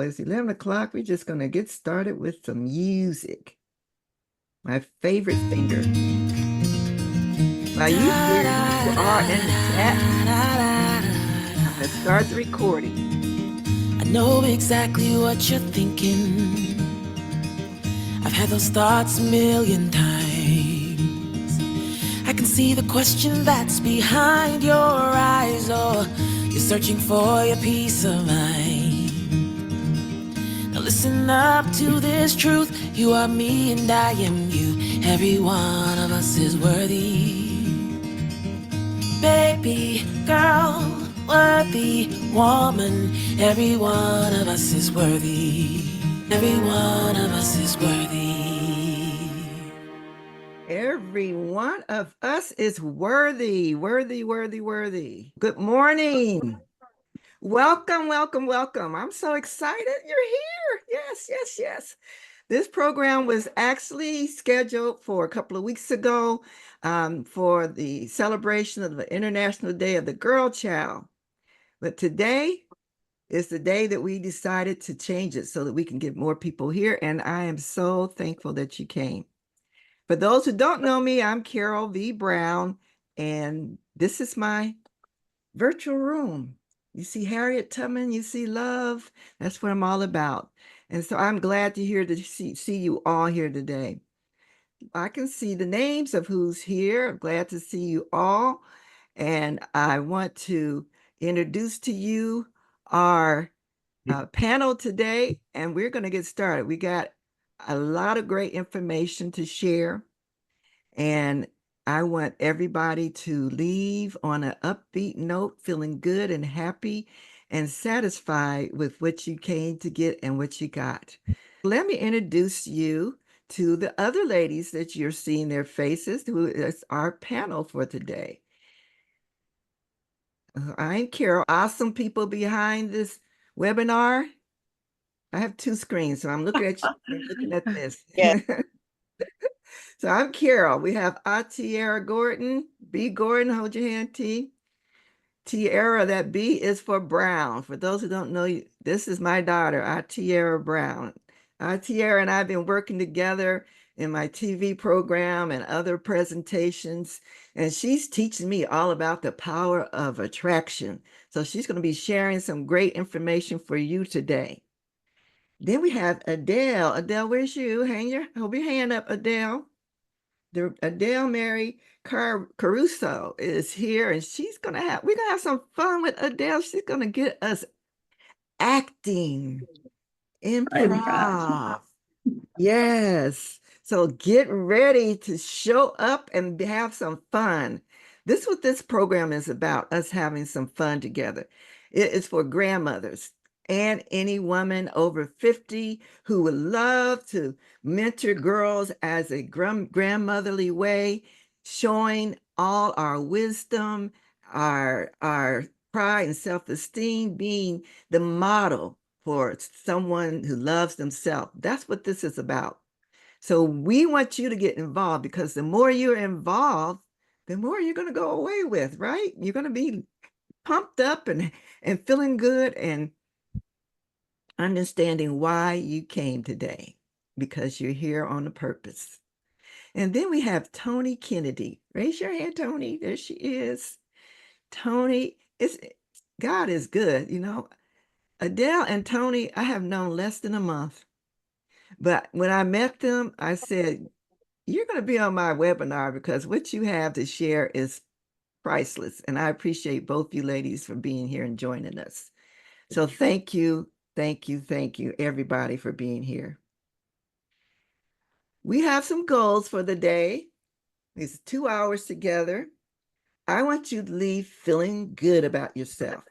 It's 11 o'clock. We're just going to get started with some music. My favorite singer. While you hear who you are in the chat, I'm going to start the recording. I know exactly what you're thinking. I've had those thoughts a million times. I can see the question that's behind your eyes. Oh, you're searching for your peace of mind. Now listen up to this truth. You are me and I am you. Every one of us is worthy. Baby, girl, worthy woman. Every one of us is worthy. Every one of us is worthy. Every one of us is worthy, worthy, worthy, worthy. Good morning. Welcome, welcome, welcome. I'm so excited you're here. Yes, yes, yes. This program was actually scheduled for a couple of weeks ago for the celebration of the International Day of the Girl Child. But today is the day that we decided to change it so that we can get more people here. And I am so thankful that you came. For those who don't know me, I'm Carol V. Brown, and this is my virtual room. You see Harriet Tubman, you see love. That's what I'm all about. And so I'm glad to see you all here today. I can see the names of who's here. I'm glad to see you all. And I want to introduce to you our panel today, and we're going to get started. We got a lot of great information to share, and I want everybody to leave on an upbeat note, feeling good and happy and satisfied with what you came to get and what you got. Let me introduce you to the other ladies that you're seeing their faces, who is our panel for today. I'm Carol. Awesome people behind this webinar. I have two screens, so I'm looking at you, I'm looking at this. Yeah. So I'm Carol. We have Tiara Gordon. B. Gordon, hold your hand, T. Tiara, that B is for Brown. For those who don't know, this is my daughter, Tiara Brown. Tiara and I have been working together in my TV program and other presentations, and she's teaching me all about the power of attraction. So she's going to be sharing some great information for you today. Then we have Adele. Adele, where's you? Hold your hand up, Adele. Adele Mary Caruso is here, and we're gonna have some fun with Adele. She's gonna get us acting, improv. Yes. So get ready to show up and have some fun. This is what this program is about, us having some fun together. It is for grandmothers and any woman over 50 who would love to mentor girls as a grandmotherly way, showing all our wisdom, our pride and self-esteem, being the model for someone who loves themselves. That's what this is about. So we want you to get involved, because the more you're involved, the more you're going to go away with, right? You're going to be pumped up and feeling good and understanding why you came today, because you're here on a purpose. And then we have Tony Kennedy. Raise your hand, Tony. There she is. Tony, God is good. Adele and Tony, I have known less than a month. But when I met them, I said, you're going to be on my webinar because what you have to share is priceless. And I appreciate both you ladies for being here and joining us. So thank you, thank you, thank you, everybody, for being here. We have some goals for the day. It's 2 hours together. I want you to leave feeling good about yourself.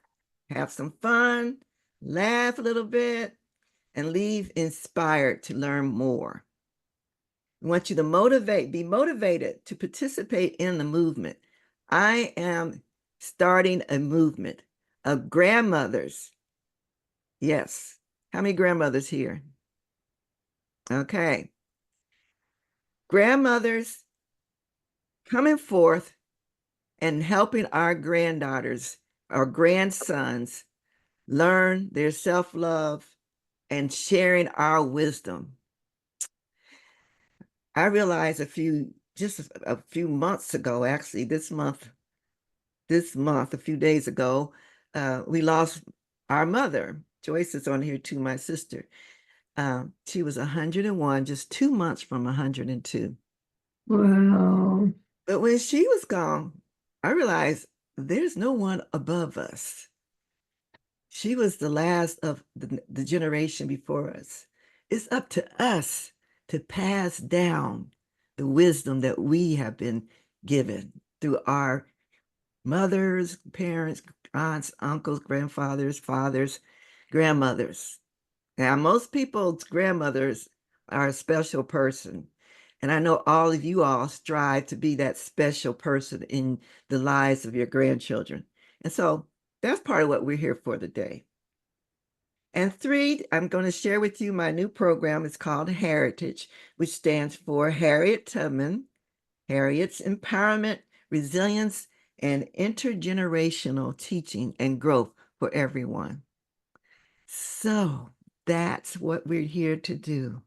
Have some fun, laugh a little bit, and leave inspired to learn more. I want you to be motivated to participate in the movement. I am starting a movement of grandmothers. Yes. How many grandmothers here? Okay. Grandmothers coming forth and helping our granddaughters, our grandsons, learn their self-love, and sharing our wisdom. I realized a few months ago, actually, this month, a few days ago, we lost our mother. Joyce is on here too, my sister. She was 101, just 2 months from 102. Wow. But when she was gone, I realized there's no one above us. She was the last of the generation before us. It's up to us to pass down the wisdom that we have been given through our mothers, parents, aunts, uncles, grandfathers, fathers, grandmothers. Now, most people's grandmothers are a special person. And I know all of you all strive to be that special person in the lives of your grandchildren. And so that's part of what we're here for today. And three, I'm going to share with you my new program. It's called Heritage, which stands for Harriet Tubman, Harriet's Empowerment, Resilience, and Intergenerational Teaching and Growth for Everyone. So that's what we're here to do.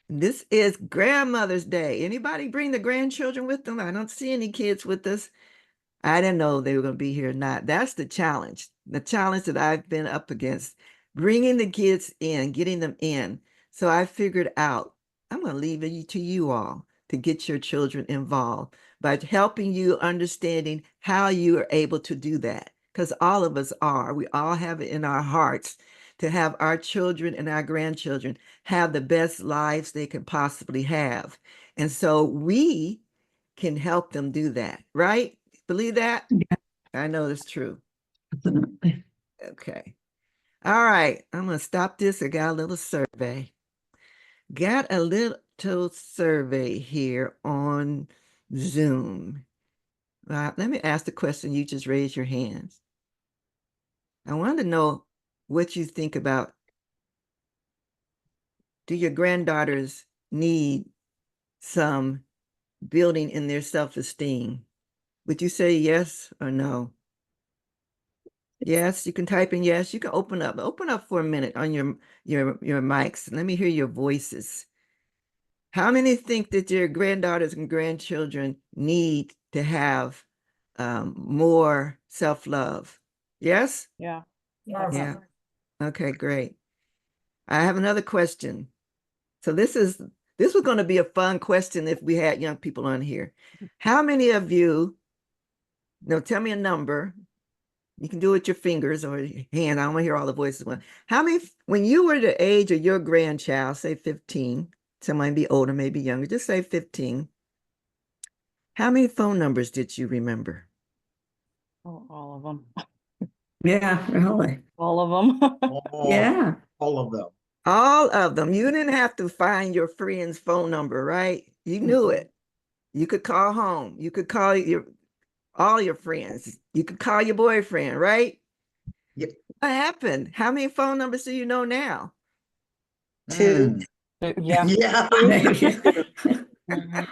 This is Grandmother's Day. Anybody bring the grandchildren with them? I don't see any kids with us. I didn't know they were going to be here or not. That's the challenge that I've been up against, bringing the kids in, getting them in. So I figured out I'm going to leave it to you all to get your children involved by helping you understanding how you are able to do that. Because all of us are. We all have it in our hearts to have our children and our grandchildren have the best lives they can possibly have. And so we can help them do that, right? Believe that? Yeah. I know it's true. Definitely. Okay. All right. I'm going to stop this. I got a little survey. Got a little survey here on Zoom. Let me ask the question. You just raise your hands. I want to know what you think about, do your granddaughters need some building in their self-esteem? Would you say yes or no? Yes, you can type in yes. You can open up. Open up for a minute on your mics. Let me hear your voices. How many think that your granddaughters and grandchildren need to have more self-love? Yes? Yeah. Yeah. Okay, great. I have another question. So this was going to be a fun question if we had young people on here. How many of you, no, tell me a number. You can do it with your fingers or your hand. I don't want to hear all the voices. How many, when you were the age of your grandchild, say 15, someone be older, maybe younger, just say 15. How many phone numbers did you remember? Oh, all of them. Yeah, really. All of them. Yeah. All of them. All of them. You didn't have to find your friend's phone number, right? You knew it. You could call home. You could call all your friends. You could call your boyfriend, right? Yep. What happened? How many phone numbers do you know now? Two. Yeah. Yeah. Mhm.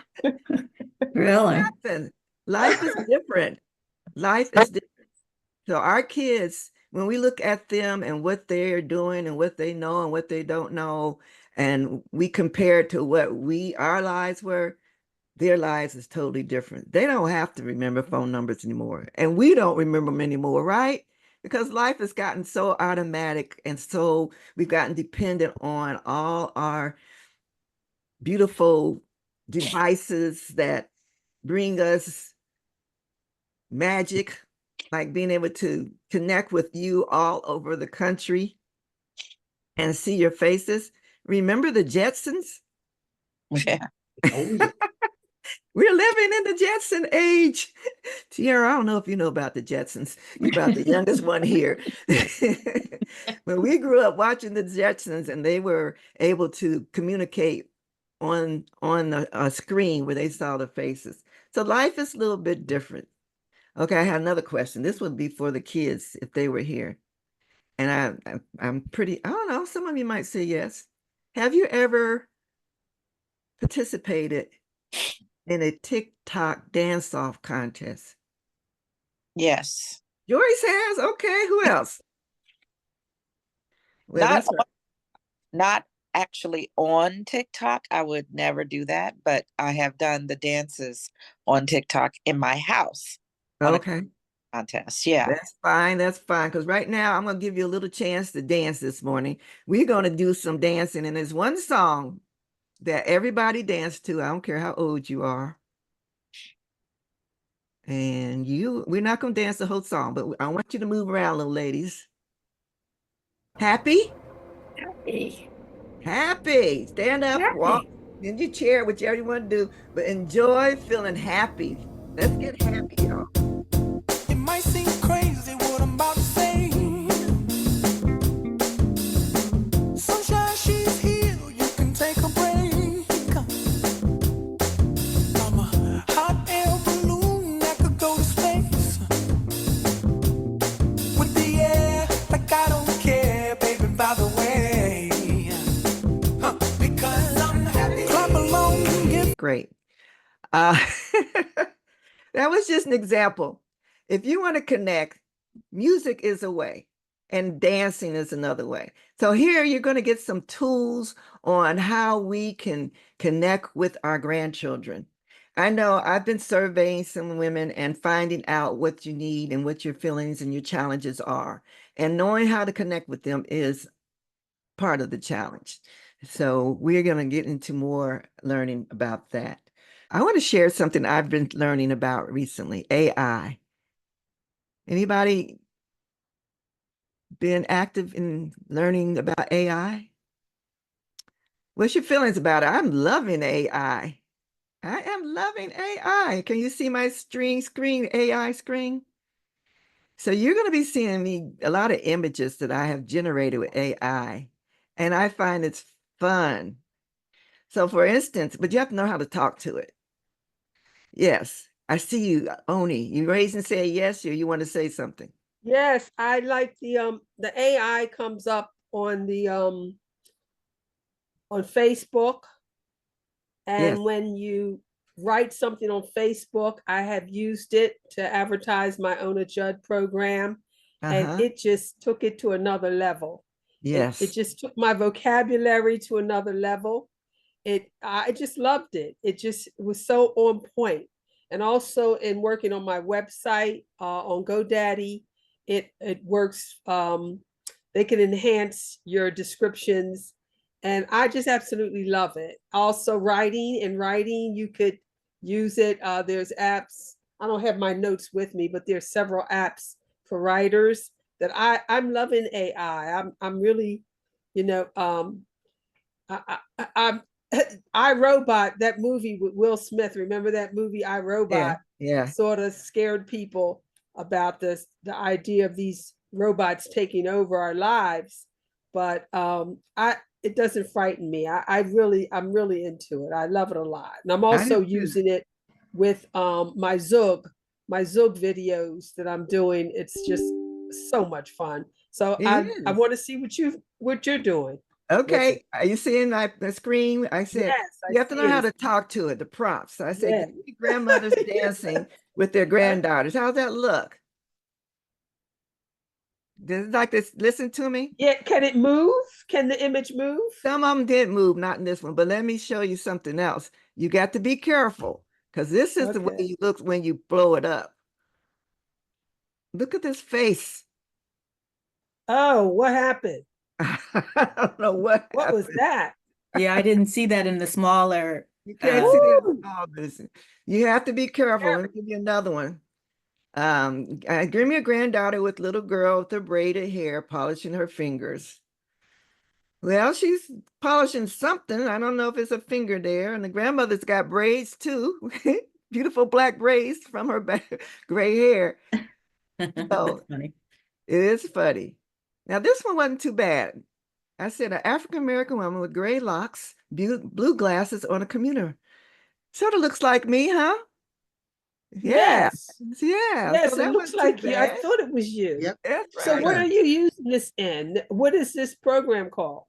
Really. Happened? Life is different. Life is different. So our kids, when we look at them and what they're doing and what they know and what they don't know, and we compare it to what our lives were, their lives is totally different. They don't have to remember phone numbers anymore. And we don't remember them anymore, right? Because life has gotten so automatic and so we've gotten dependent on all our beautiful devices that bring us magic, like being able to connect with you all over the country and see your faces. Remember the Jetsons? Yeah. Oh, yeah. We're living in the Jetson age. Tiara, I don't know if you know about the Jetsons. You're about the youngest one here. When we grew up watching the Jetsons and they were able to communicate on a screen where they saw the faces. So life is a little bit different. Okay, I had another question. This would be for the kids if they were here. And I'm pretty, I don't know, some of you might say yes. Have you ever participated in a TikTok dance-off contest? Yes. Joyce has. Okay, who else? Well, Not that's right. not actually on TikTok. I would never do that, but I have done the dances on TikTok in my house on a Okay. contest. Yeah. That's fine. That's fine. Because right now I'm going to give you a little chance to dance this morning. We're going to do some dancing. And there's one song that everybody dance to. I don't care how old you are. And we're not going to dance the whole song, but I want you to move around, little ladies. Happy? Happy. Happy. Stand up, walk Happy. in your chair, whichever you want to do, but enjoy feeling happy. Let's get happy, y'all. It might seem crazy what I'm about to say. Sunshine, she's here. You can take a break. I'm a hot air balloon that could go to space. With the air, like I don't care, baby, by the way. Because I'm happy. Clap along, give. Great. That was just an example. If you want to connect, music is a way and dancing is another way. So here you're going to get some tools on how we can connect with our grandchildren. I know I've been surveying some women and finding out what you need and what your feelings and your challenges are. And knowing how to connect with them is part of the challenge. So we're going to get into more learning about that. I want to share something I've been learning about recently, AI. Anybody been active in learning about AI? What's your feelings about it? I'm loving AI. I am loving AI. Can you see my screen, AI screen? So you're going to be seeing me a lot of images that I have generated with AI, and I find it's fun. So for instance, but you have to know how to talk to it. Yes, I see you, Oni. You raise and say yes, or you want to say something? Yes, I like the AI comes up on Facebook, Yes. and when you write something on Facebook, I have used it to advertise my Ona Judd program, and Uh-huh. it just took it to another level. It Yes. just took my vocabulary to another level. I just loved it. It just was so on point. And also in working on my website on GoDaddy, it works. They can enhance your descriptions, and I just absolutely love it. Also, writing, you could use it. There's apps. I don't have my notes with me, but there's several apps for writers that I'm loving AI. I'm really, you know, I'm I Robot, that movie with Will Smith. Remember that movie, I Yeah. Robot? Yeah. Sort of scared people about the idea of these robots taking over our lives. But I it doesn't frighten me. I'm really into it. I love it a lot. And I'm I do also too. using it with my Zug videos that I'm doing. It's just so much fun. So It I is. want to see what you're doing with it. Okay. Are you seeing the screen? I said, Yes, I you have to see know it. how to talk to it, the prompts. So I said, Yeah. give me grandmothers dancing with their granddaughters. How's that look? Does it like this? Listen to me. Yeah, can it move? Can the image move? Some of them did move, not in this one, but let me show you something else. You got to be careful because this is the way Okay. it looks when you blow it up. Look at this face. Oh, what happened? I don't know what What was happened. that? Yeah, I didn't see that in the smaller. You can't see that Ooh, all this. You have to be careful. Let me give you another one. Give me a granddaughter with little girl with her braided hair, polishing her fingers. Well, she's polishing something. I don't know if it's a finger there. And the grandmother's got braids too. Beautiful black braids from her gray hair. That's So funny. it is funny. Now, this one wasn't too bad. I said an African American woman with gray locks, blue glasses on a commuter. Sort of looks like me, huh? Yeah. yes. Yeah. So Yes, it that looks wasn't too like you. I bad. thought it was you. Yep. That's So right. what are Done. you using this in? What is this program called?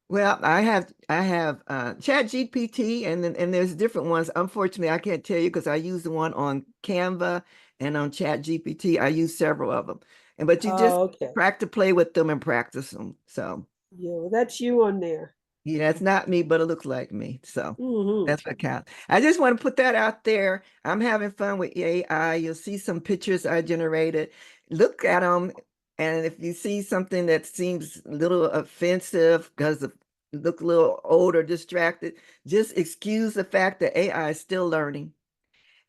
Well, I have Chat GPT and there's different ones. Unfortunately, I can't tell you because I use the one on Canva and on Chat GPT. I use several of them. And but you just Oh, okay. practice play with them and practice them. So Yeah, well, that's you on there. Yeah, it's not me, but it looks like me. So Hmm. that's what counts. I just want to put that out there. I'm having fun with AI. You'll see some pictures I generated. Look at them. And if you see something that seems a little offensive because of look a little old or distracted, just excuse the fact that AI is still learning.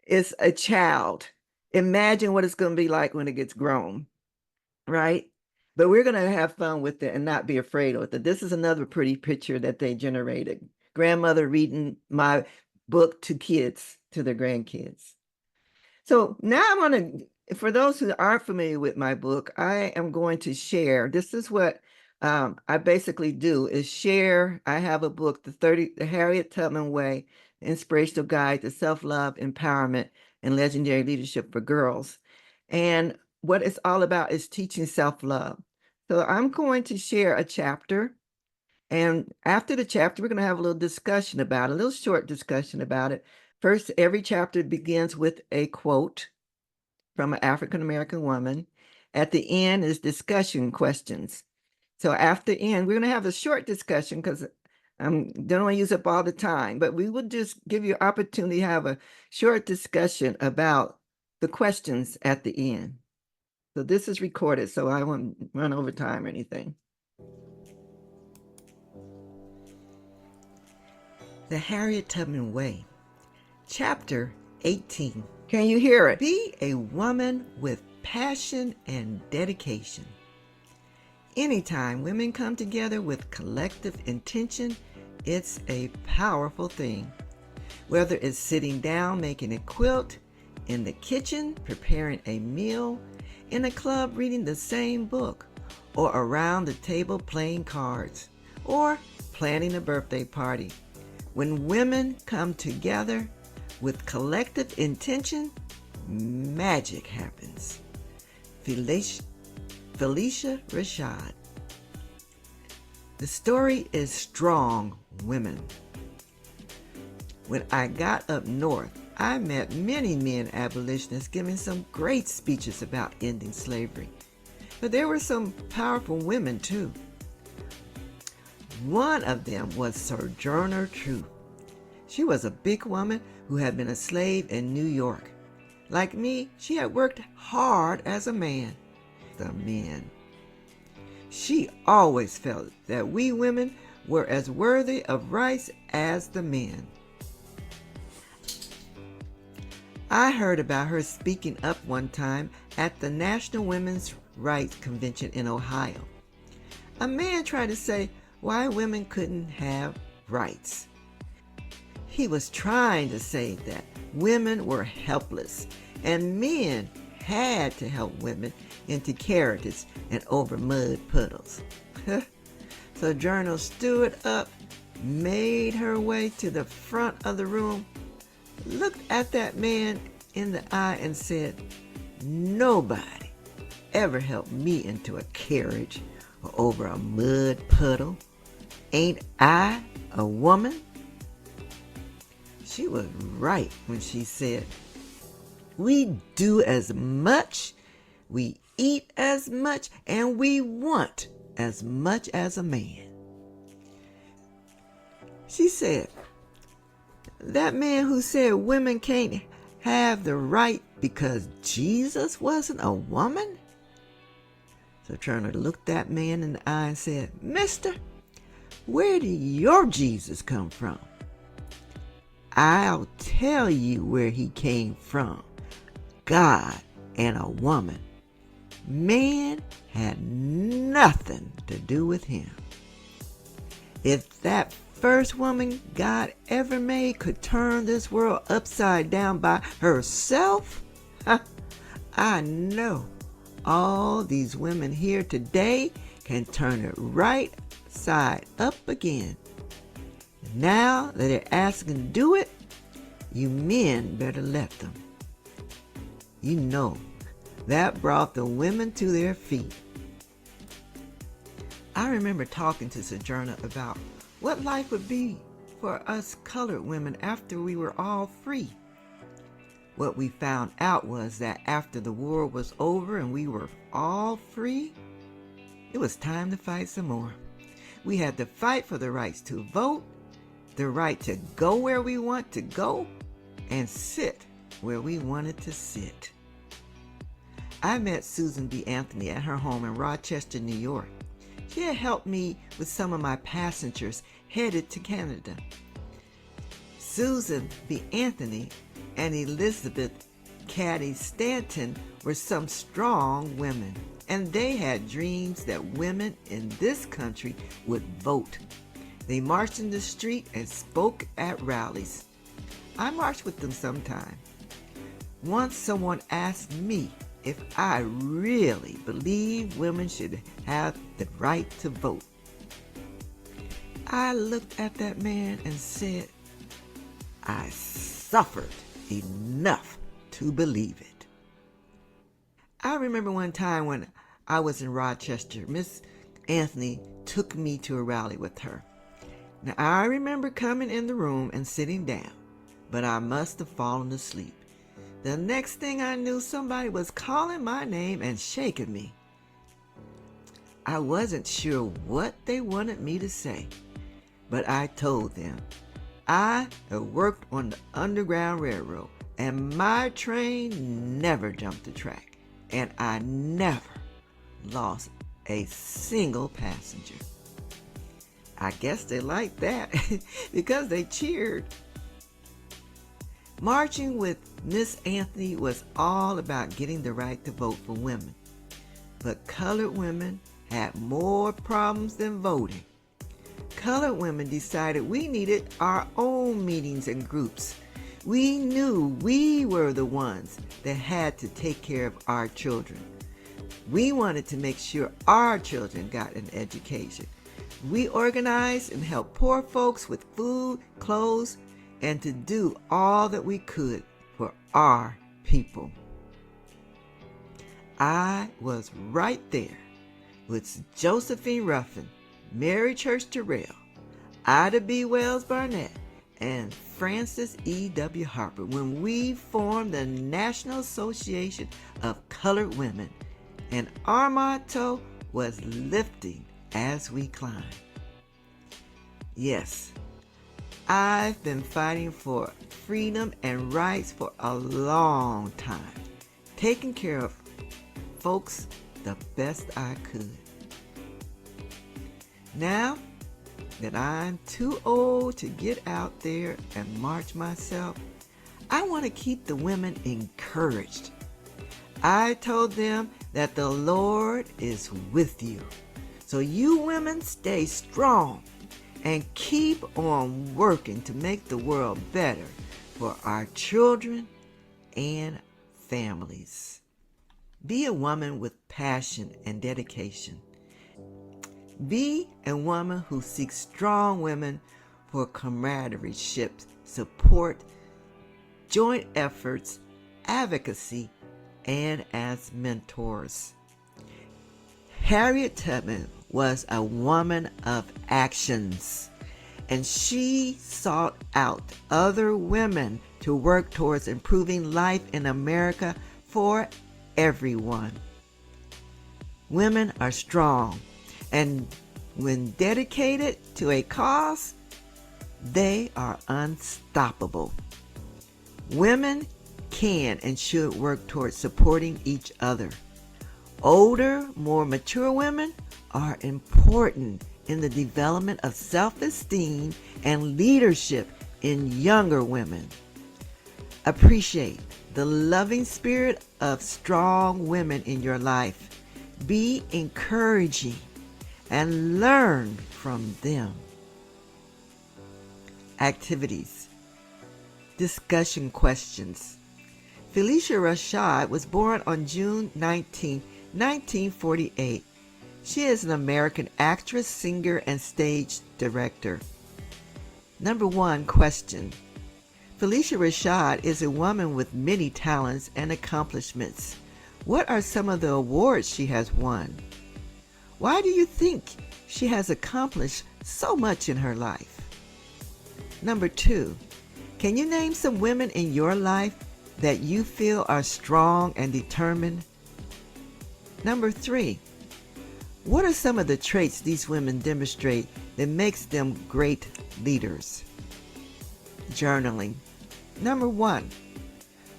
It's a child. Imagine what it's going to be like when it gets grown, right? But we're going to have fun with it and not be afraid of it. This is another pretty picture that they generated. Grandmother reading my book to kids, to their grandkids. So now I'm going to, for those who aren't familiar with my book, I am going to share. This is what I basically do is share. I have a book, the Harriet Tubman Way, Inspirational Guide to Self-Love, Empowerment, and Legendary Leadership for Girls. And what it's all about is teaching self-love. So I'm going to share a chapter. And after the chapter, we're going to have a little discussion about it, a little short discussion about it. First, every chapter begins with a quote from an African American woman. At the end is discussion questions. So after the end, we're going to have a short discussion because I don't want to use up all the time, but we will just give you opportunity to have a short discussion about the questions at the end. So this is recorded, so I won't run over time or anything. The Harriet Tubman Way, Chapter 18. Can you hear it? Be a woman with passion and dedication. Anytime women come together with collective intention, it's a powerful thing. Whether it's sitting down making a quilt, in the kitchen preparing a meal, in a club reading the same book, or around the table playing cards, or planning a birthday party. When women come together with collective intention, magic happens. Felicia Rashad. The story is Strong Women. When I got up north, I met many men abolitionists giving some great speeches about ending slavery. But there were some powerful women too. One of them was Sojourner Truth. She was a big woman who had been a slave in New York. Like me, she had worked hard as a man. The men. She always felt that we women were as worthy of rights as the men. I heard about her speaking up one time at the National Women's Rights Convention in Ohio. A man tried to say why women couldn't have rights. He was trying to say that women were helpless and men had to help women into carriages and over mud puddles. Sojourner stood up, made her way to the front of the room, looked at that man in the eye and said, "Nobody ever helped me into a carriage or over a mud puddle. Ain't I a woman?" She was right when she said, "We do as much, we eat as much, and we want as much as a man." She said, "That man who said women can't have the right because Jesus wasn't a woman?" So Turner looked that man in the eye and said, "Mister, where did your Jesus come from?" "I'll tell you where he came from. God and a woman. Man had nothing to do with him. If that first woman God ever made could turn this world upside down by herself, I know all these women here today can turn it right side up again. Now that they're asking to do it, you men better let them." You know, that brought the women to their feet. I remember talking to Sojourner about what life would be for us colored women after we were all free. What we found out was that after the war was over and we were all free, it was time to fight some more. We had to fight for the rights to vote, the right to go where we want to go, and sit where we wanted to sit. I met Susan B. Anthony at her home in Rochester, New York. She had helped me with some of my passengers headed to Canada. Susan B. Anthony and Elizabeth Cady Stanton were some strong women, and they had dreams that women in this country would vote. They marched in the street and spoke at rallies. I marched with them sometime. Once someone asked me if I really believe women should have the right to vote. I looked at that man and said, I suffered enough to believe it. I remember one time when I was in Rochester, Miss Anthony took me to a rally with her. Now, I remember coming in the room and sitting down, but I must have fallen asleep. The next thing I knew, somebody was calling my name and shaking me. I wasn't sure what they wanted me to say, but I told them I had worked on the Underground Railroad, and my train never jumped the track, and I never lost a single passenger. I guess they liked that because they cheered. Marching with Miss Anthony was all about getting the right to vote for women. But colored women had more problems than voting. Colored women decided we needed our own meetings and groups. We knew we were the ones that had to take care of our children. We wanted to make sure our children got an education. We organized and helped poor folks with food, clothes, and to do all that we could for our people. I was right there with Josephine Ruffin, Mary Church Terrell, Ida B. Wells Barnett, and Frances E.W. Harper when we formed the National Association of Colored Women, and our motto was lifting as we climb. Yes, I've been fighting for freedom and rights for a long time, taking care of folks the best I could. Now that I'm too old to get out there and march myself, I want to keep the women encouraged. I told them that the Lord is with you. So you women stay strong and keep on working to make the world better for our children and families. Be a woman with passion and dedication. Be a woman who seeks strong women for camaraderie, support, joint efforts, advocacy, and as mentors. Harriet Tubman was a woman of actions, and she sought out other women to work towards improving life in America for everyone. Women are strong, and when dedicated to a cause, they are unstoppable. Women can and should work towards supporting each other. Older, more mature women are important in the development of self-esteem and leadership in younger women. Appreciate the loving spirit of strong women in your life. Be encouraging and learn from them. Activities. Discussion questions. Felicia Rashad was born on June 19, 1948. She is an American actress, singer, and stage director. Number 1 question. Felicia Rashad is a woman with many talents and accomplishments. What are some of the awards she has won? Why do you think she has accomplished so much in her life? Number 2. Can you name some women in your life that you feel are strong and determined? Number 3. What are some of the traits these women demonstrate that makes them great leaders? Journaling. Number 1.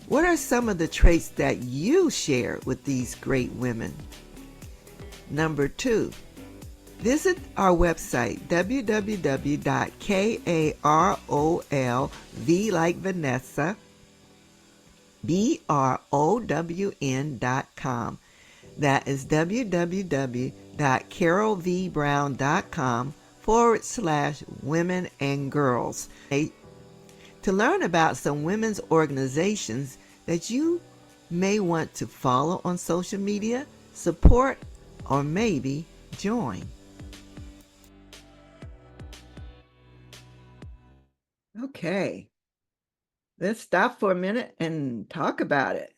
What are some of the traits that you share with these great women? Number 2. Visit our website, www.karolv like Vanessa, BROWN.com. That is www.carolvbrown.com/women and girls. To learn about some women's organizations that you may want to follow on social media, support, or maybe join. Okay, let's stop for a minute and talk about it.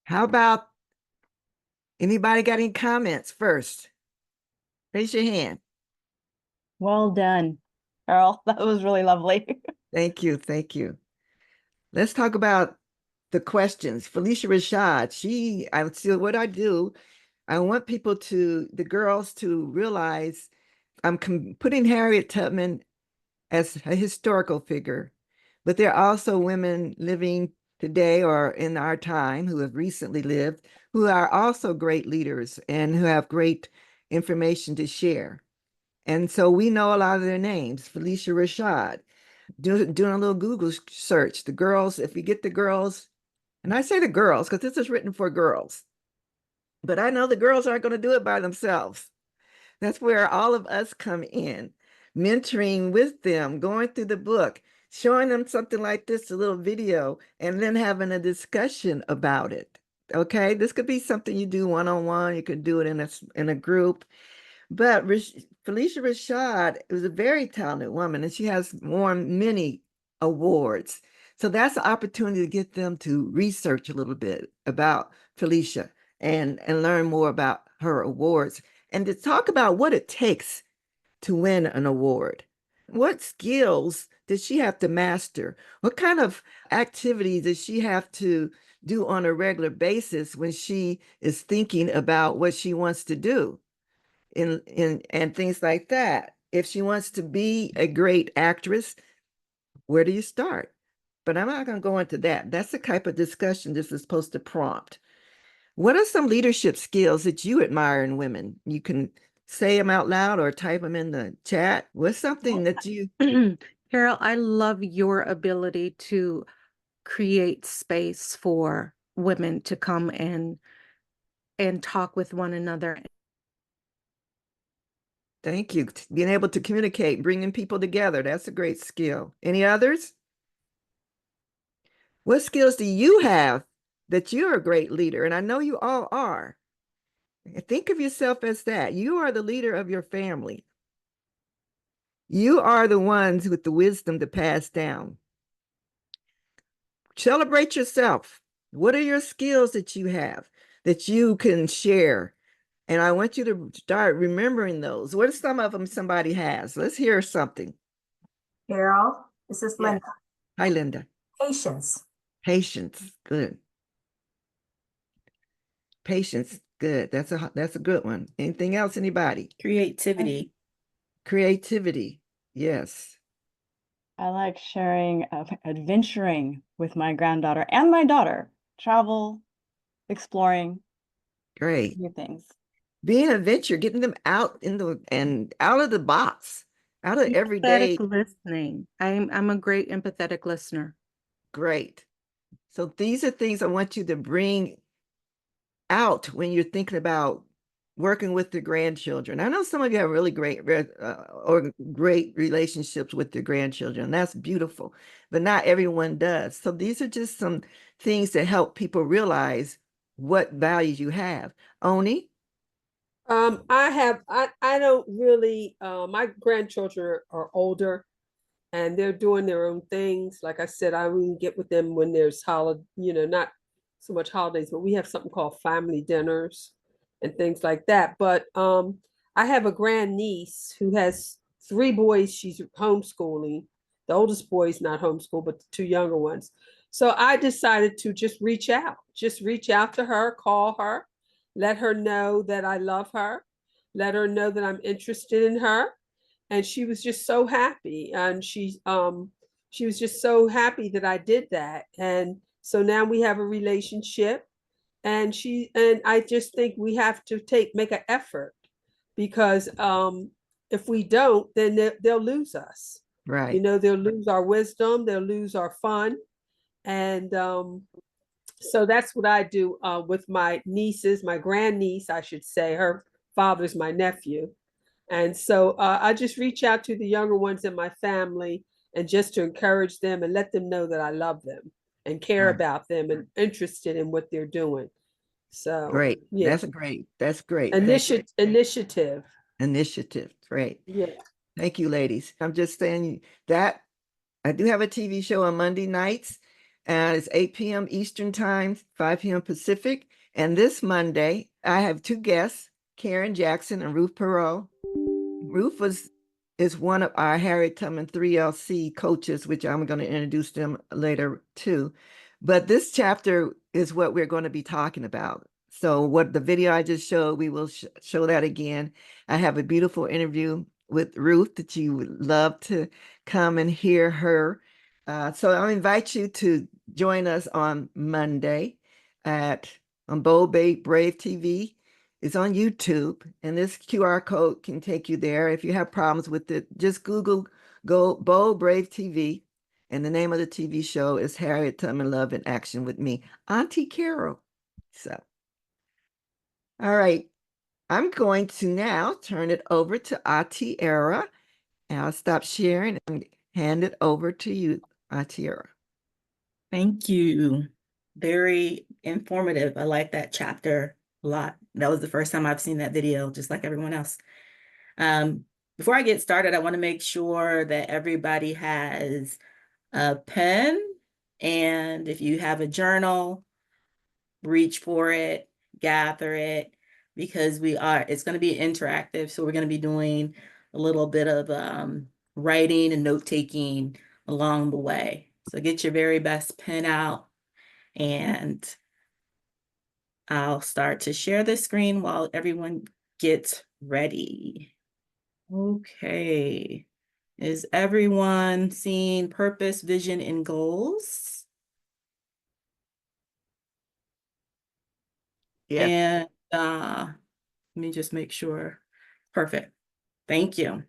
How about anybody got any comments first? Raise your hand. Well done, Carol. That was really lovely. Thank you. Thank you. Let's talk about the questions. Felicia Rashad, I see what I do. I want the girls to realize I'm putting Harriet Tubman as a historical figure, but there are also women living today or in our time who have recently lived, who are also great leaders and who have great information to share. And so we know a lot of their names. Felicia Rashad, doing a little Google search. The girls, if you get the girls, and I say the girls because this is written for girls, but I know the girls aren't going to do it by themselves. That's where all of us come in, mentoring with them, going through the book, showing them something like this, a little video, and then having a discussion about it. Okay, this could be something you do one-on-one. You could do it in a group. But Felicia Rashad was a very talented woman, and she has won many awards. So that's the opportunity to get them to research a little bit about Felicia and learn more about her awards and to talk about what it takes to win an award. What skills does she have to master? What kind of activities does she have to do on a regular basis when she is thinking about what she wants to do? And things like that. If she wants to be a great actress, where do you start? But I'm not going to go into that. That's the type of discussion this is supposed to prompt. What are some leadership skills that you admire in women? You can say them out loud or type them in the chat. What's something that you... Carol, I love your ability to create space for women to come and talk with one another. Thank you. Being able to communicate, bringing people together. That's a great skill. Any others? What skills do you have that you're a great leader? And I know you all are. Think of yourself as that. You are the leader of your family. You are the ones with the wisdom to pass down. Celebrate yourself. What are your skills that you have that you can share? And I want you to start remembering those. What are some of them somebody has? Let's hear something. Carol, this is Yeah. Linda. Hi, Linda. Patience. Patience. Good. Patience. Good. That's a good one. Anything else, anybody? Creativity. Creativity. Yes. I like sharing, adventuring with my granddaughter and my daughter, travel, exploring Great. new things. Being an adventure, getting them out out of the box, out of everyday. Empathetic listening. I'm a great empathetic listener. Great. So these are things I want you to bring out when you're thinking about working with the grandchildren. I know some of you have really great or great relationships with your grandchildren. That's beautiful, but not everyone does. So these are just some things that help people realize what values you have. Oni? I don't really, my grandchildren are older and they're doing their own things. Like I said, I only get with them when there's not so much holidays, but we have something called family dinners and things like that. But I have a grandniece who has three boys she's homeschooling. The oldest boy is not homeschooled, but the two younger ones. So I decided to just reach out to her, call her, let her know that I love her, let her know that I'm interested in her. And she was just so happy. And she was just so happy that I did that. And so now we have a relationship. And I just think we have to make an effort, because if we don't, then they'll lose us. You Right. know, they'll lose our wisdom, they'll lose our fun. And so that's what I do with my nieces, my grandniece, I should say. Her father's my nephew. And so I just reach out to the younger ones in my family, and just to encourage them and let them know that I love them and care Right. about them and interested in what they're doing. So Great. yeah, That's great. That's great. Thank you. initiative. Initiative. Great. Yeah. Thank you, ladies. I'm just saying that I do have a TV show on Monday nights, and it's 8 p.m. Eastern Time, 5 p.m. Pacific. And this Monday, I have two guests, Karen Jackson and Ruth Perot. Ruth is one of our Harriet Tubman 3LC coaches, which I'm going to introduce them later too. But this chapter is what we're going to be talking about. So what the video I just showed, we will show that again. I have a beautiful interview with Ruth that you would love to come and hear her. So I invite you to join us on Monday at on Bold Brave TV. It's on YouTube, and this QR code can take you there. If you have problems with it, just Google Go Bold Brave TV, and the name of the TV show is Harriet Tubman Love in Action with me, Auntie Carol. So, all right, I'm going to now turn it over to Auntie Era, and I'll stop sharing and hand it over to you, Auntie Era. Thank you. Very informative. I like that chapter a lot. That was the first time I've seen that video, just like everyone else. Before I get started, I want to make sure that everybody has a pen, and if you have a journal, reach for it, gather it, because it's going to be interactive. So we're going to be doing a little bit of writing and note-taking along the way. So get your very best pen out, and I'll start to share the screen while everyone gets ready. Okay. Is everyone seeing purpose, vision, and goals? Yes. And let me just make sure. Perfect. Thank you.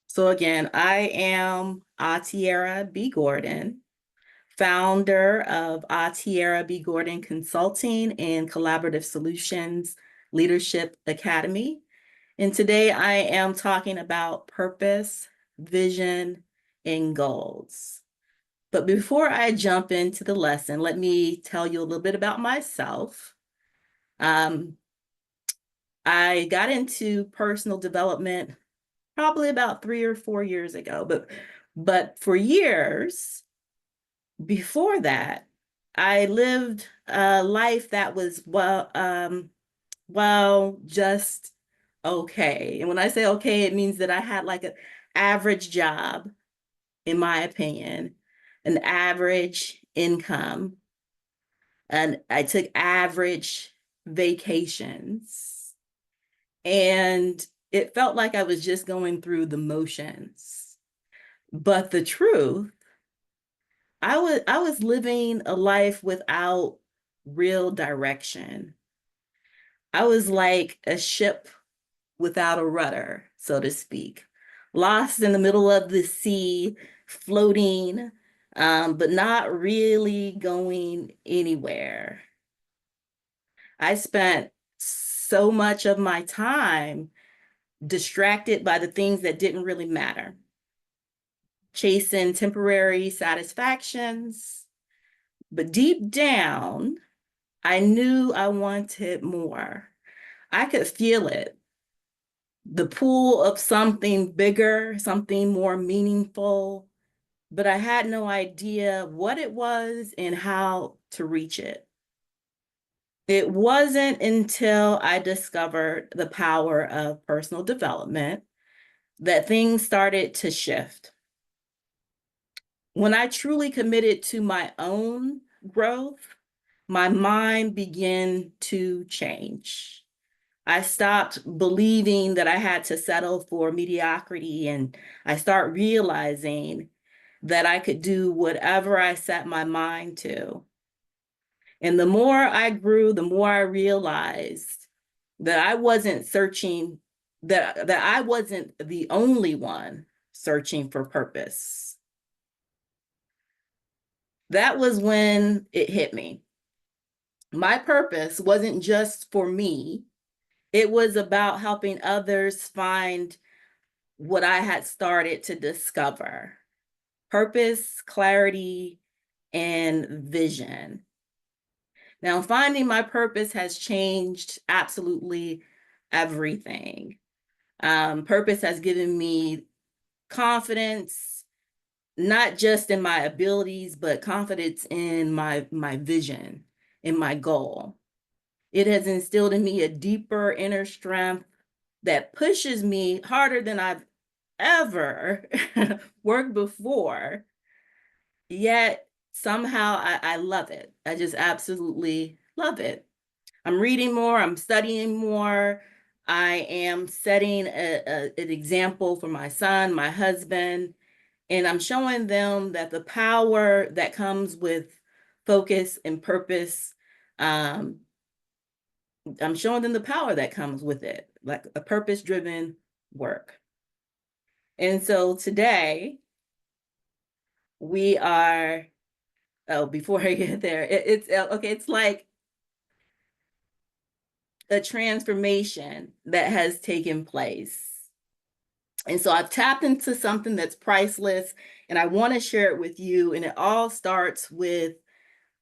So again, I am Atiera B. Gordon, founder of Atiera B. Gordon Consulting and Collaborative Solutions Leadership Academy. And today I am talking about purpose, vision, and goals. But before I jump into the lesson, let me tell you a little bit about myself. I got into personal development probably about 3 or 4 years ago, but for years before that, I lived a life that was just okay. And when I say okay, it means that I had like an average job, in my opinion, an average income, and I took average vacations. And it felt like I was just going through the motions. But the truth, I was living a life without real direction. I was like a ship without a rudder, so to speak, lost in the middle of the sea, floating, but not really going anywhere. I spent so much of my time distracted by the things that didn't really matter, chasing temporary satisfactions. But deep down, I knew I wanted more. I could feel it, the pull of something bigger, something more meaningful, but I had no idea what it was and how to reach it. It wasn't until I discovered the power of personal development that things started to shift. When I truly committed to my own growth, my mind began to change. I stopped believing that I had to settle for mediocrity, and I start realizing that I could do whatever I set my mind to. And the more I grew, the more I realized that I wasn't searching, that I wasn't the only one searching for purpose. That was when it hit me. My purpose wasn't just for me. It was about helping others find what I had started to discover: purpose, clarity, and vision. Now, finding my purpose has changed absolutely everything. Purpose has given me confidence, not just in my abilities, but confidence in my vision, in my goal. It has instilled in me a deeper inner strength that pushes me harder than I've ever worked before. Yet somehow I love it. I just absolutely love it. I'm reading more, I'm studying more. I am setting an example for my son, my husband, and I'm showing them that the power that comes with focus and purpose, I'm showing them the power that comes with it, like a purpose-driven work. And so today we are, oh, before I get there, it's okay, it's like a transformation that has taken place. And so I've tapped into something that's priceless, and I want to share it with you. And it all starts with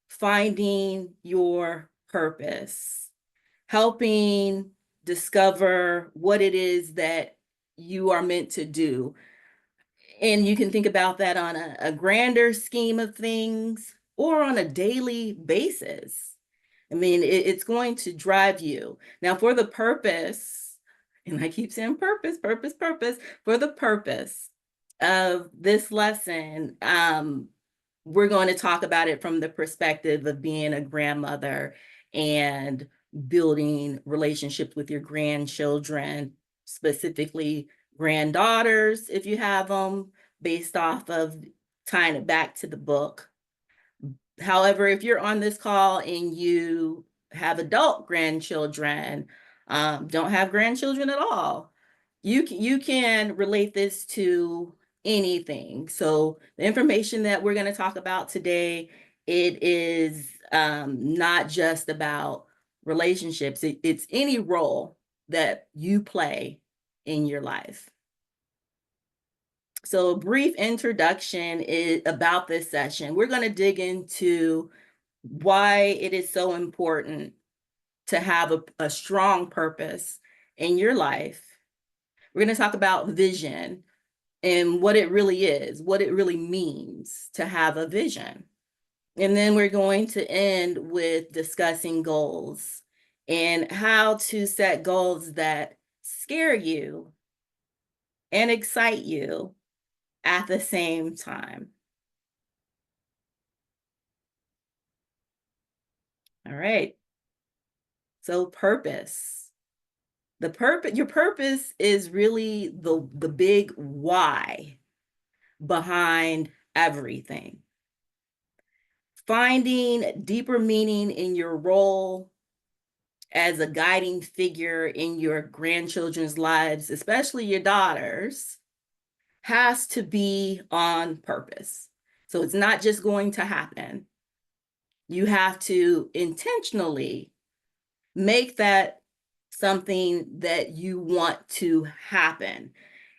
finding your purpose, helping discover what it is that you are meant to do. And you can think about that on a grander scheme of things or on a daily basis. I mean, it's going to drive you. Now, for the purpose, and I keep saying purpose, purpose, purpose, for the purpose of this lesson, we're going to talk about it from the perspective of being a grandmother and building relationships with your grandchildren, specifically granddaughters, if you have them, based off of tying it back to the book. However, if you're on this call and you have adult grandchildren, don't have grandchildren at all, you can relate this to anything. So the information that we're going to talk about today, it is not just about relationships. It's any role that you play in your life. So a brief introduction is about this session. We're going to dig into why it is so important to have a strong purpose in your life. We're going to talk about vision and what it really is, what it really means to have a vision. And then we're going to end with discussing goals and how to set goals that scare you and excite you at the same time. All right. So purpose. Your purpose is really the big why behind everything. Finding deeper meaning in your role as a guiding figure in your grandchildren's lives, especially your daughters, has to be on purpose. So it's not just going to happen. You have to intentionally make that something that you want to happen.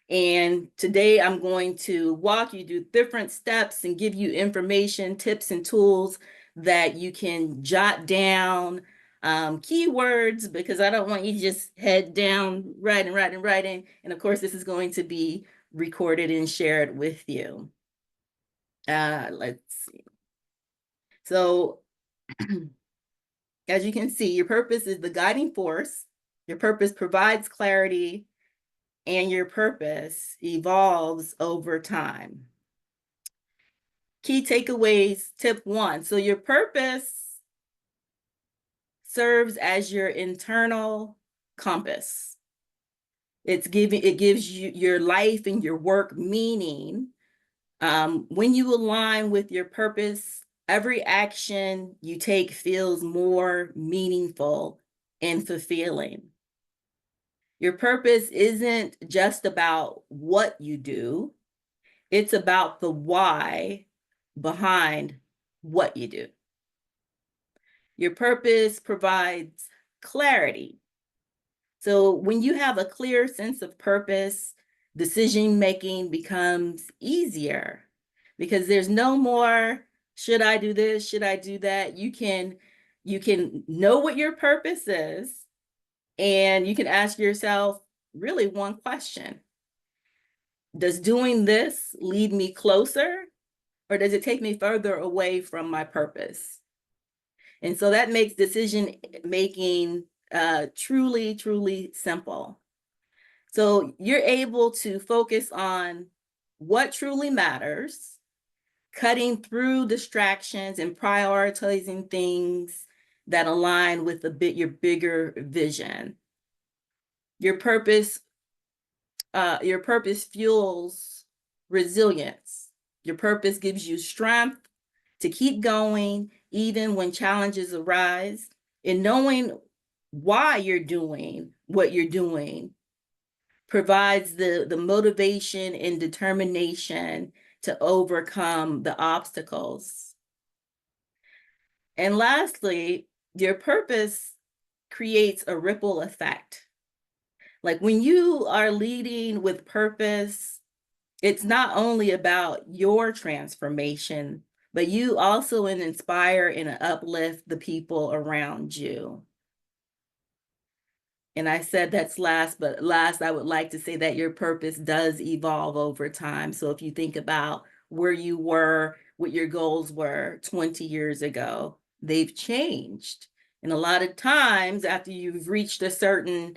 And today I'm going to walk you through different steps and give you information, tips, and tools that you can jot down, keywords, because I don't want you to just head down writing. And of course, this is going to be recorded and shared with you. Let's see. So as you can see, your purpose is the guiding force. Your purpose provides clarity, and your purpose evolves over time. key takeaways, tip 1. So your purpose serves as your internal compass. It gives you your life and your work meaning. When you align with your purpose, every action you take feels more meaningful and fulfilling. Your purpose isn't just about what you do, it's about the why behind what you do. Your purpose provides clarity. So when you have a clear sense of purpose, decision making becomes easier because there's no more, should I do this? Should I do that? You can know what your purpose is, and you can ask yourself really one question. Does doing this lead me closer, or does it take me further away from my purpose? And so that makes decision making truly, truly simple. So you're able to focus on what truly matters, cutting through distractions and prioritizing things that align with your bigger vision. Your purpose fuels resilience. Your purpose gives you strength to keep going even when challenges arise, and knowing why you're doing what you're doing provides the motivation and determination to overcome the obstacles. And lastly, your purpose creates a ripple effect. Like when you are leading with purpose, it's not only about your transformation, but you also inspire and uplift the people around you. And I said that's last, but last, I would like to say that your purpose does evolve over time. So if you think about where you were, what your goals were 20 years ago, they've changed. And a lot of times after you've reached a certain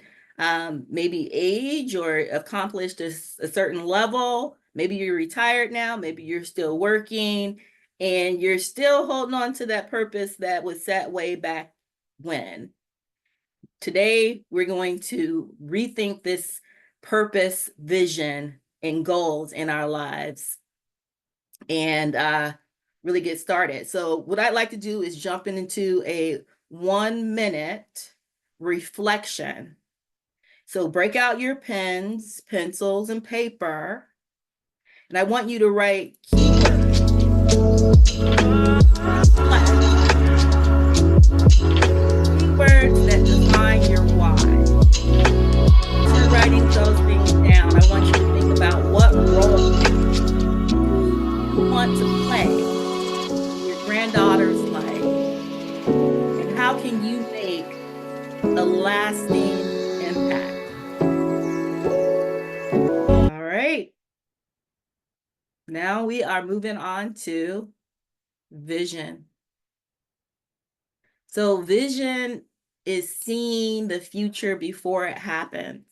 maybe age or accomplished a certain level, maybe you're retired now, maybe you're still working, and you're still holding on to that purpose that was set way back when. Today, we're going to rethink this purpose, vision, and goals in our lives and really get started. So what I'd like to do is jump into a 1-minute reflection. So break out your pens, pencils, and paper, and I want you to write keywords. Keywords that define your why. As you're writing those things down, I want you to think about what role you want to play in your granddaughter's life, and how can you make a lasting impact. All right. Now we are moving on to vision. So vision is seeing the future before it happens.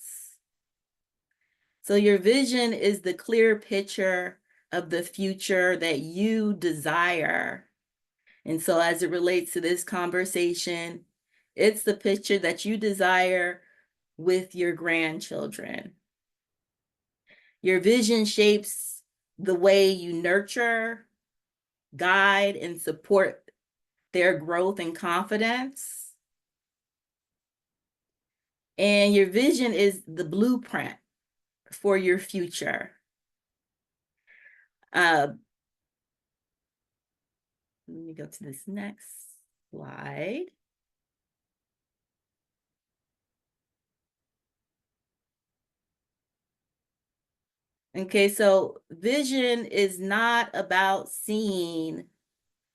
So your vision is the clear picture of the future that you desire. And so as it relates to this conversation, it's the picture that you desire with your grandchildren. Your vision shapes the way you nurture, guide, and support their growth and confidence. And your vision is the blueprint for your future. Let me go to this next slide. Okay, so vision is not about seeing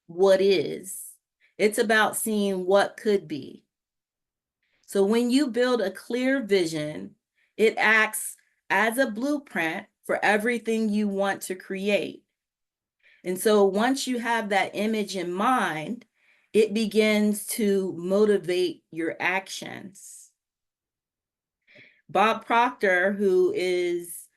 what is, it's about seeing what could be. So when you build a clear vision, it acts as a blueprint for everything you want to create. And so once you have that image in mind, it begins to motivate your actions. Bob Proctor, who is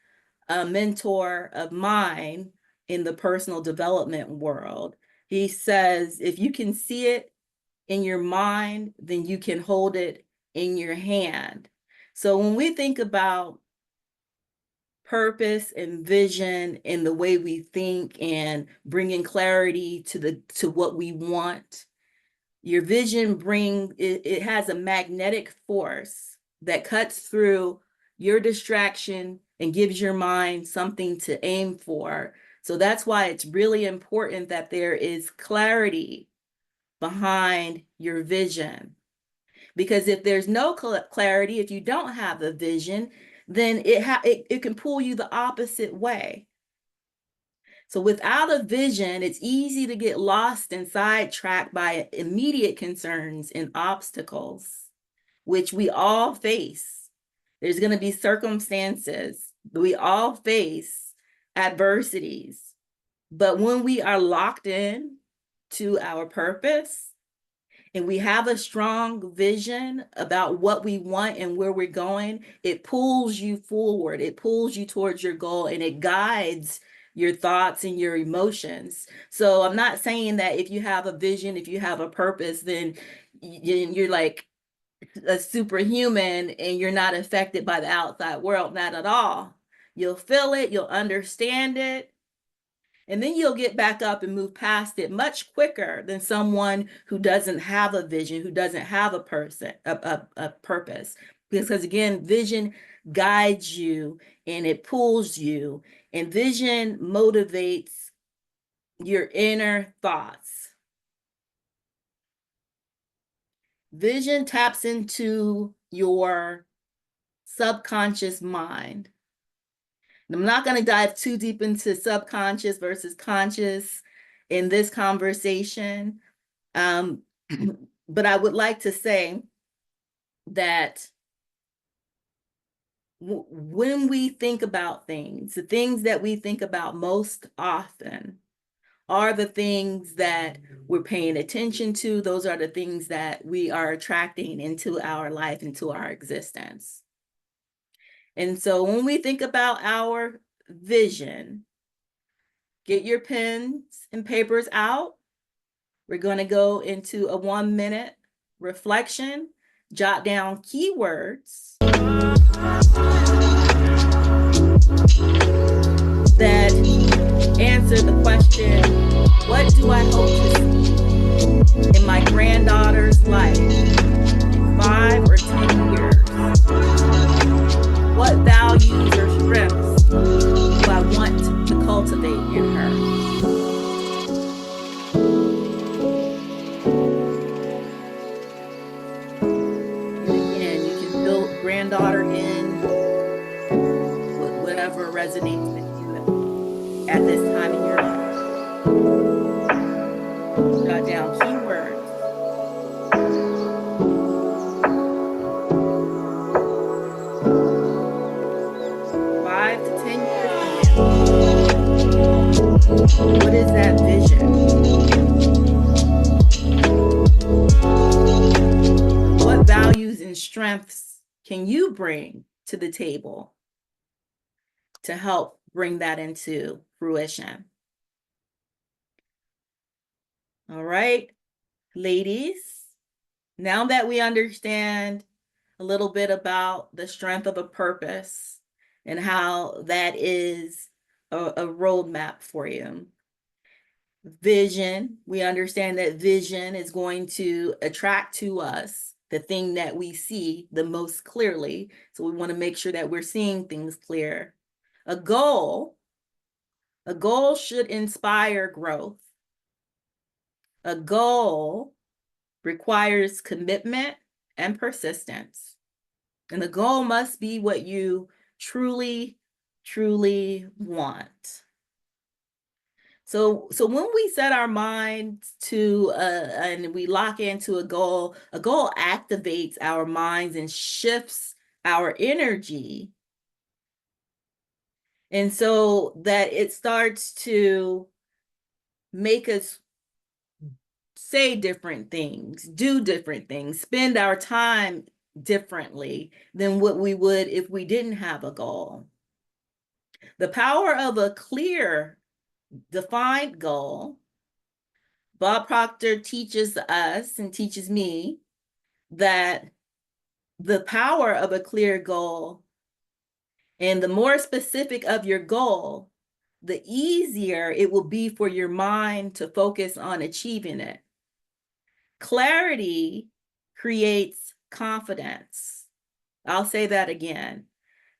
a mentor of mine, in the personal development world. He says, if you can see it in your mind, then you can hold it in your hand. So when we think about purpose and vision and the way we think and bringing clarity to what we want, your vision it has a magnetic force that cuts through your distraction and gives your mind something to aim for. So that's why it's really important that there is clarity behind your vision. Because if there's no clarity, if you don't have a vision, then it can pull you the opposite way. So without a vision, it's easy to get lost and sidetracked by immediate concerns and obstacles, which we all face. There's going to be circumstances. We all face adversities. But when we are locked in to our purpose, and we have a strong vision about what we want and where we're going, it pulls you forward. It pulls you towards your goal, and it guides your thoughts and your emotions. So I'm not saying that if you have a vision, if you have a purpose, then you're like a superhuman and you're not affected by the outside world. Not at all. You'll feel it, you'll understand it, and then you'll get back up and move past it much quicker than someone who doesn't have a vision, who doesn't have a purpose. Because again, vision guides you and it pulls you, and vision motivates your inner thoughts. Vision taps into your subconscious mind. I'm not going to dive too deep into subconscious versus conscious in this conversation. But I would like to say that when we think about things, the things that we think about most often are the things that we're paying attention to. Those are the things that we are attracting into our life, into our existence. And so when we think about our vision, get your pens and papers out. We're going to go into a 1-minute reflection, jot down keywords that answer the question, what do I hope to see in my granddaughter's life in 5 or 10 years? What values or strengths do I want to cultivate in her? Again, you can build granddaughter in with whatever resonates with you at this time in your life. Jot down keywords. What is that vision? What values and strengths can you bring to the table to help bring that into fruition? All right, ladies, now that we understand a little bit about the strength of a purpose and how that is a roadmap for you. Vision, we understand that vision is going to attract to us the thing that we see the most clearly. So we want to make sure that we're seeing things clear. A goal should inspire growth. A goal requires commitment and persistence. And the goal must be what you truly, truly want. So when we set our minds to and we lock into a goal activates our minds and shifts our energy. And so that it starts to make us say different things, do different things, spend our time differently than what we would if we didn't have a goal. The power of a clear defined goal, Bob Proctor teaches us and teaches me that the power of a clear goal, and the more specific of your goal, the easier it will be for your mind to focus on achieving it. Clarity creates confidence. I'll say that again.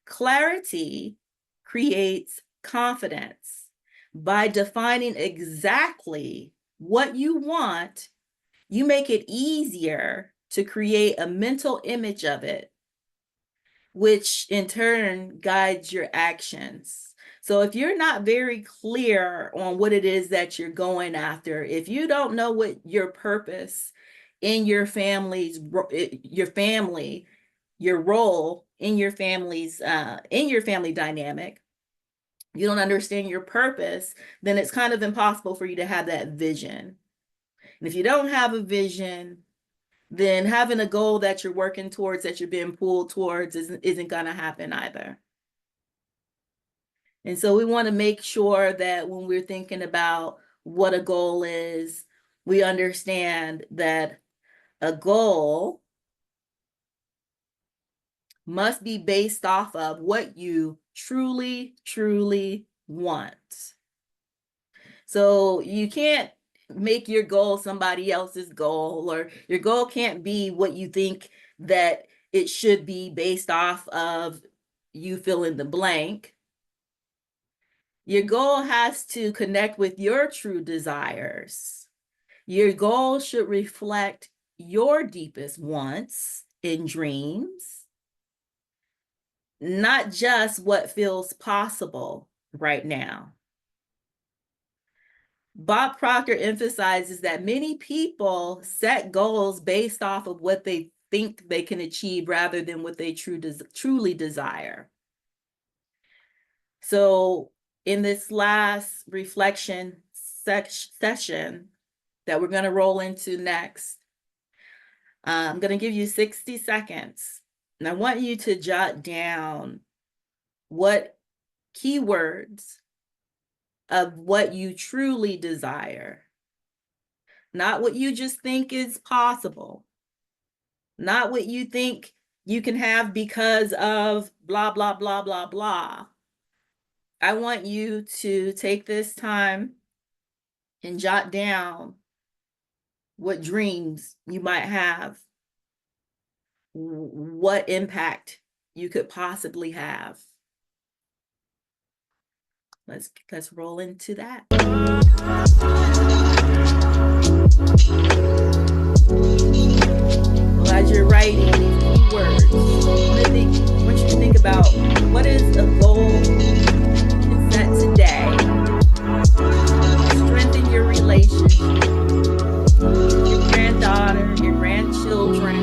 Clarity creates confidence. By defining exactly what you want, you make it easier to create a mental image of it, which in turn guides your actions. So if you're not very clear on what it is that you're going after, if you don't know what your purpose in your family's, your family, your role in your family's, in your family dynamic, you don't understand your purpose, then it's kind of impossible for you to have that vision. And if you don't have a vision, then having a goal that you're working towards, that you're being pulled towards, isn't going to happen either. And so we want to make sure that when we're thinking about what a goal is, we understand that a goal must be based off of what you truly, truly want. So you can't make your goal somebody else's goal, or your goal can't be what you think that it should be based off of you fill in the blank. Your goal has to connect with your true desires. Your goal should reflect your deepest wants and dreams, not just what feels possible right now. Bob Proctor emphasizes that many people set goals based off of what they think they can achieve rather than what they truly desire. So in this last reflection session that we're going to roll into next, I'm going to give you 60 seconds. And I want you to jot down what keywords of what you truly desire, not what you just think is possible, not what you think you can have because of blah, blah, blah, blah, blah. I want you to take this time and jot down what dreams you might have, what impact you could possibly have. Let's roll into that. Well, as you're writing these keywords, I want you to think about, what is a goal you can set today to strengthen your relationship with your granddaughter, your grandchildren,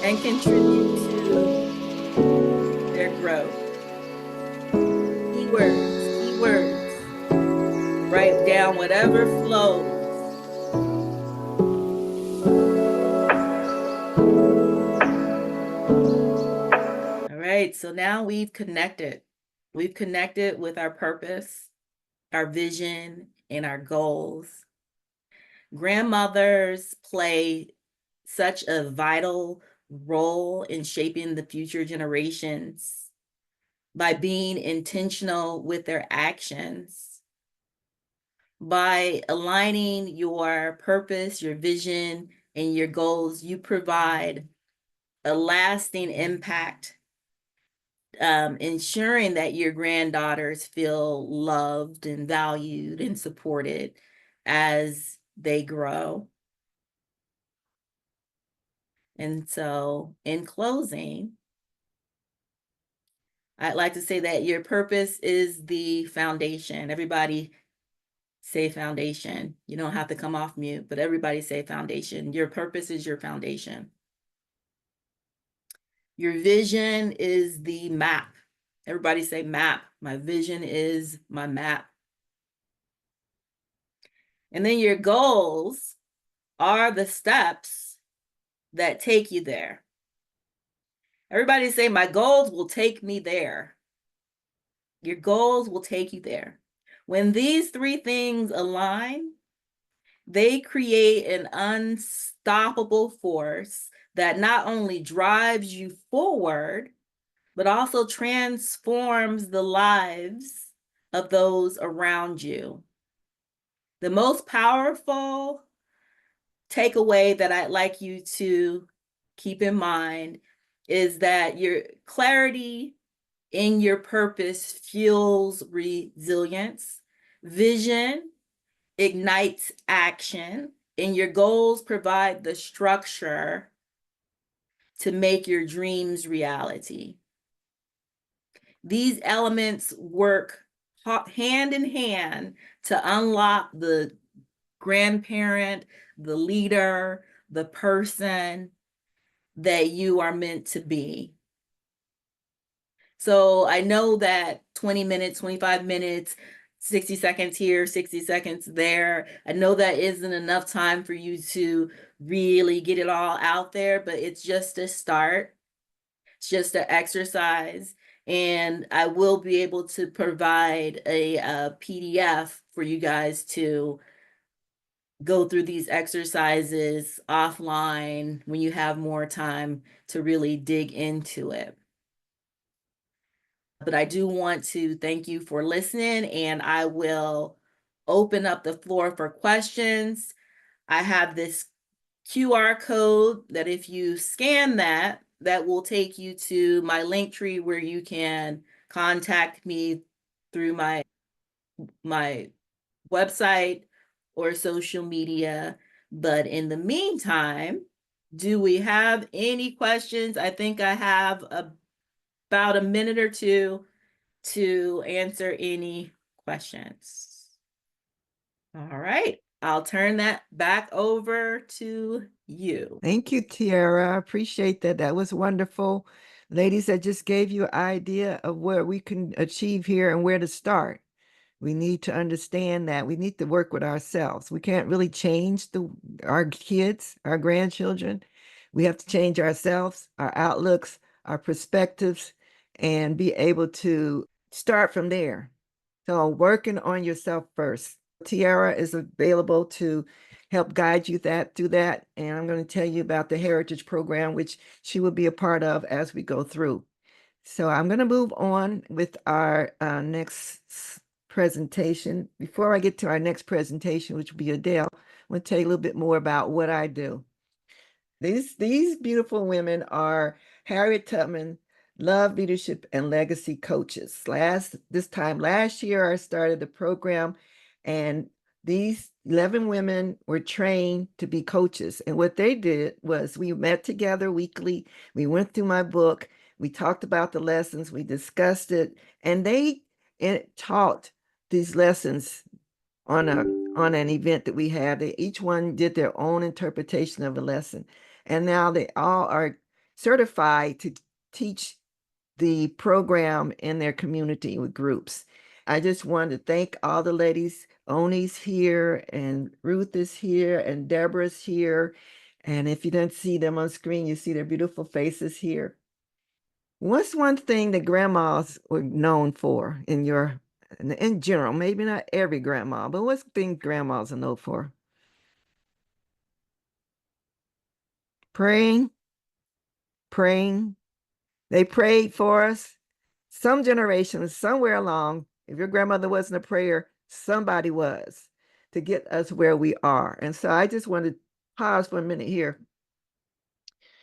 and contribute to their growth. Keywords. Write down whatever flows. All right, so now we've connected. We've connected with our purpose, our vision, and our goals. Grandmothers play such a vital role in shaping the future generations by being intentional with their actions, by aligning your purpose, your vision, and your goals. You provide a lasting impact, ensuring that your granddaughters feel loved and valued and supported as they grow. And so, in closing, I'd like to say that your purpose is the foundation. Everybody say foundation. You don't have to come off mute, but everybody say foundation. Your purpose is your foundation. Your vision is the map. Everybody say map. My vision is my map. And then your goals are the steps that take you there. Everybody say, my goals will take me there. Your goals will take you there. When these three things align, they create an unstoppable force that not only drives you forward, but also transforms the lives of those around you. The most powerful takeaway that I'd like you to keep in mind is that your clarity in your purpose fuels resilience, vision ignites action, and your goals provide the structure to make your dreams reality. These elements work hand in hand to unlock the grandparent, the leader, the person that you are meant to be. So I know that 20 minutes, 25 minutes, 60 seconds here, 60 seconds there, I know that isn't enough time for you to really get it all out there, but it's just a start. It's just an exercise. And I will be able to provide a PDF for you guys to go through these exercises offline when you have more time to really dig into it. But I do want to thank you for listening, and I will open up the floor for questions. I have this QR code that if you scan that, that will take you to my link tree where you can contact me through my website or social media. But in the meantime, do we have any questions? I think I have about a minute or two to answer any questions. All right, I'll turn that back over to you. Thank you, Tiara. I appreciate that. That was wonderful. Ladies, that just gave you an idea of where we can achieve here and where to start. We need to understand that we need to work with ourselves. We can't really change our kids, our grandchildren. We have to change ourselves, our outlooks, our perspectives, and be able to start from there. So working on yourself first. Tiara is available to help guide you through that. And I'm going to tell you about the Heritage Program, which she will be a part of as we go through. So I'm going to move on with our next presentation. Before I get to our next presentation, which will be Adele, I'm going to tell you a little bit more about what I do. These beautiful women are Harriet Tubman Love, Leadership, and Legacy Coaches. This time last year, I started the program, and these 11 women were trained to be coaches. And what they did was we met together weekly. We went through my book. We talked about the lessons. We discussed it, and they taught these lessons on an event that we had. Each one did their own interpretation of the lesson. And now they all are certified to teach the program in their community with groups. I just wanted to thank all the ladies. Oni's here, and Ruth is here, and Deborah's here. And if you don't see them on screen, you see their beautiful faces here. What's one thing that grandmas were known for in general? Maybe not every grandma, but what's thing grandmas are known for? Praying, praying. They prayed for us. Some generations, somewhere along, if your grandmother wasn't a prayer, somebody was to get us where we are. And so I just want to pause for a minute here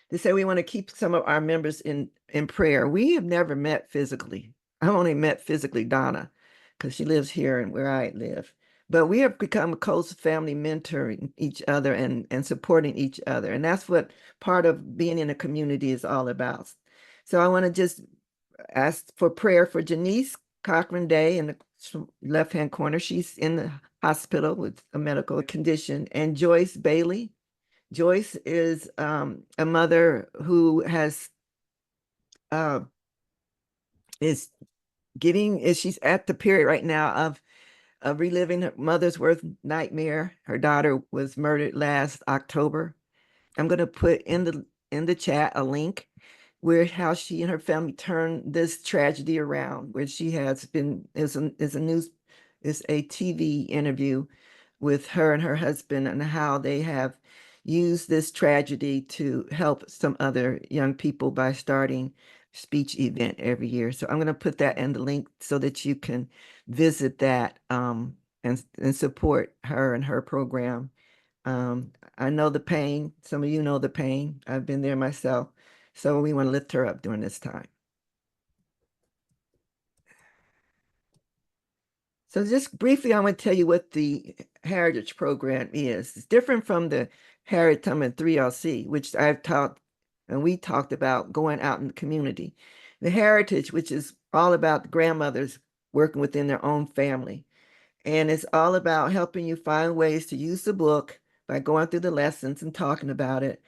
to say we want to keep some of our members in prayer. We have never met physically. I only met physically Donna because she lives here and where I live. But we have become a close family, mentoring each other and supporting each other. And that's what part of being in a community is all about. So I want to just ask for prayer for Janice Cochran Day in the left-hand corner. She's in the hospital with a medical condition. And Joyce Bailey. Joyce is a mother who she's at the period right now of reliving her mother's worst nightmare. Her daughter was murdered last October. I'm going to put in the chat a link where how she and her family turned this tragedy around, where she has been is a news It's a TV interview with her and her husband and how they have used this tragedy to help some other young people by starting speech event every year. So I'm going to put that in the link so that you can visit that and support her and her program. I know the pain. Some of you know the pain. I've been there myself. So we want to lift her up during this time. So just briefly, I want to tell you what the Heritage Program is. It's different from the Heritage 3LC, which I've taught and we talked about going out in the community. The Heritage, which is all about grandmothers working within their own family. And it's all about helping you find ways to use the book by going through the lessons and talking about it.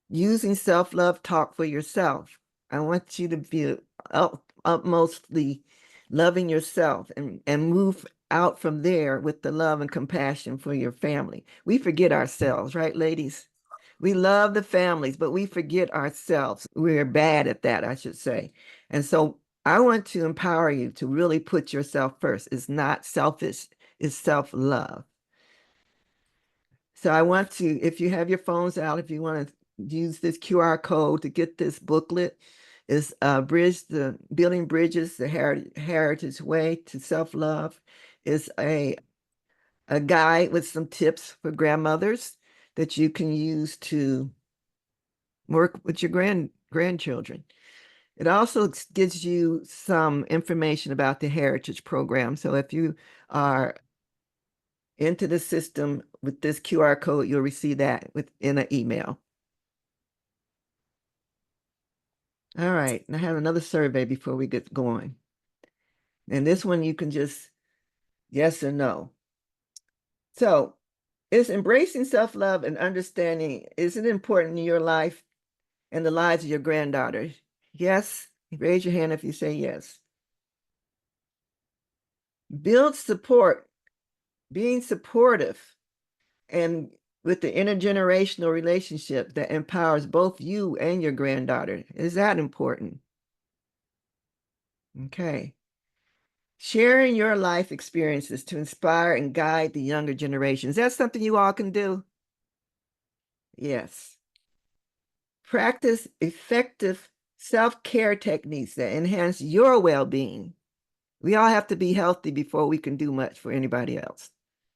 Using self-love talk for yourself. I want you to be utmostly loving yourself and move out from there with the love and compassion for your family. We forget ourselves, right, ladies? We love the families, but we forget ourselves. We're bad at that, I should say. And so I want to empower you to really put yourself first. It's not selfish, it's self-love. So I want to, if you have your phones out, if you want to use this QR code to get this booklet, is Building Bridges, the Heritage Way to Self-Love, is a guide with some tips for grandmothers that you can use to work with your grandchildren. It also gives you some information about the Heritage Program. So if you are into the system with this QR code, you'll receive that within an email. All right, and I have another survey before we get going. And this one you can just yes or no. So, is embracing self-love and understanding, is it important in your life and the lives of your granddaughter? Yes, raise your hand if you say yes. Build support, being supportive, and with the intergenerational relationship that empowers both you and your granddaughter. Is that important? Okay. Sharing your life experiences to inspire and guide the younger generations. That's something you all can do. Yes. Practice effective self-care techniques that enhance your well-being. We all have to be healthy before we can do much for anybody else,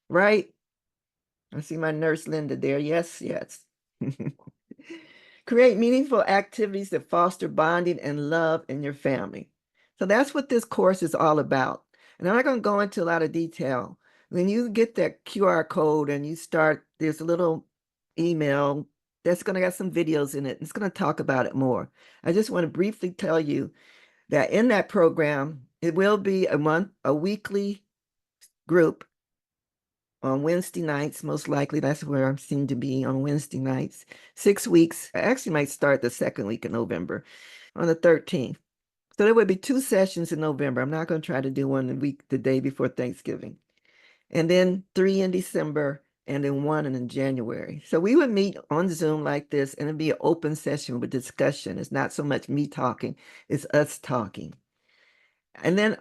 right? I see my nurse Linda there. Yes, yes. Create meaningful activities that foster bonding and love in your family. So that's what this course is all about. And I'm not going to go into a lot of detail. When you get that QR code and you start, there's a little email that's going to have some videos in it. It's going to talk about it more. I just want to briefly tell you that in that program, it will be a weekly group on Wednesday nights, most likely. That's where I'm seem to be on Wednesday nights. 6 weeks. I actually might start the second week in November on the 13th. So there would be 2 sessions in November. I'm not going to try to do one the day before Thanksgiving. And then 3 in December and then 1 in January. So we would meet on Zoom like this and it'd be an open session with discussion. It's not so much me talking, it's us talking. And then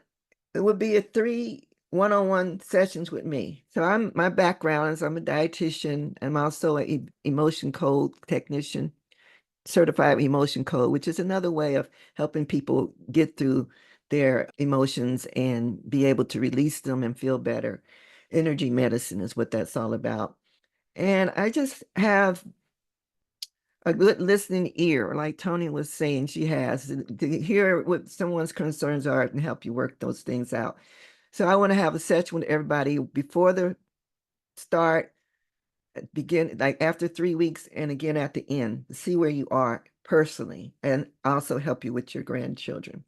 it would be a 3 one-on-one sessions with me. So my background is I'm a dietitian. I'm also an emotion code technician, certified emotion code, which is another way of helping people get through their emotions and be able to release them and feel better. Energy medicine is what that's all about. And I just have a good listening ear, like Tony was saying she has, to hear what someone's concerns are and help you work those things out. So I want to have a session with everybody before the start, begin like after 3 weeks, and again at the end to see where you are personally and also help you with your grandchildren.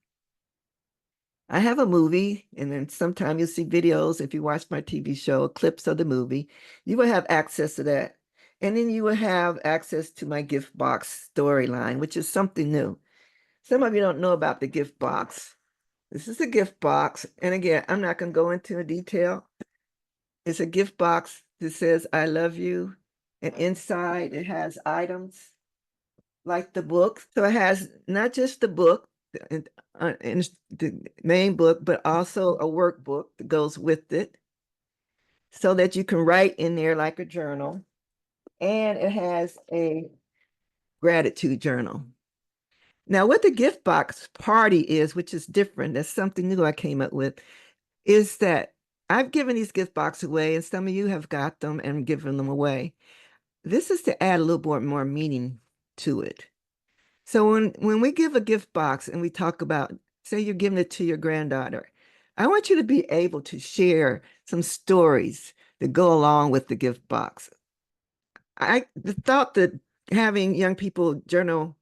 I have a movie, and then sometime you'll see videos. If you watch my TV show, clips of the movie, you will have access to that. And then you will have access to my gift box storyline, which is something new. Some of you don't know about the gift box. This is a gift box. And again, I'm not going to go into detail. It's a gift box that says, I love you. And inside it has items like the book. So it has not just the book, in the main book, but also a workbook that goes with it so that you can write in there like a journal. And it has a gratitude journal. Now, what the gift box party is, which is different, that's something new I came up with, is that I've given these gift boxes away, and some of you have got them and given them away. This is to add a little more meaning to it. So when we give a gift box and we talk about, say you're giving it to your granddaughter, I want you to be able to share some stories that go along with the gift box. The thought that having young people journal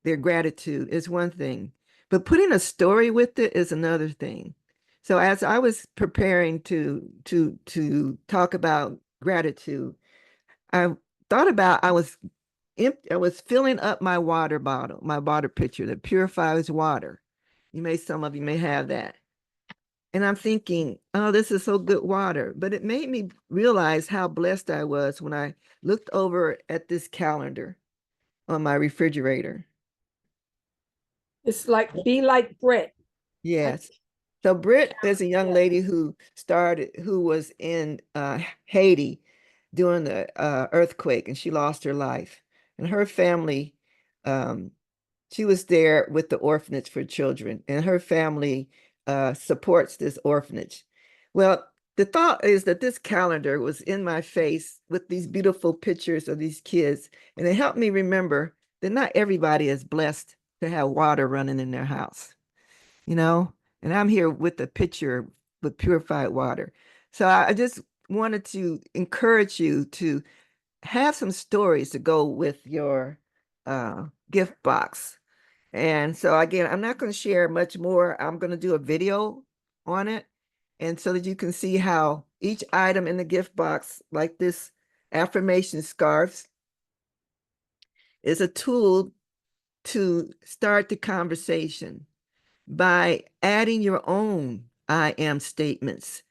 their gratitude is one thing, but putting a story with it is another thing. So as I was preparing to talk about gratitude, I thought about I was filling up my water bottle, my water pitcher that purifies water. Some of you may have that. And I'm thinking, oh, this is so good water. But it made me realize how blessed I was when I looked over at this calendar on my refrigerator. It's like, be like Brit. Yes. So Britt is a young lady who was in Haiti during the earthquake, and she lost her life. And her family, she was there with the orphanage for children, and her family supports this orphanage. Well, the thought is that this calendar was in my face with these beautiful pictures of these kids, and it helped me remember that not everybody is blessed to have water running in their house, you know? And I'm here with a picture with purified water. So I just wanted to encourage you to have some stories to go with your gift box. And so again, I'm not going to share much more. I'm going to do a video on it. And so that you can see how each item in the gift box, like this affirmation scarf, is a tool to start the conversation by adding your own I am statements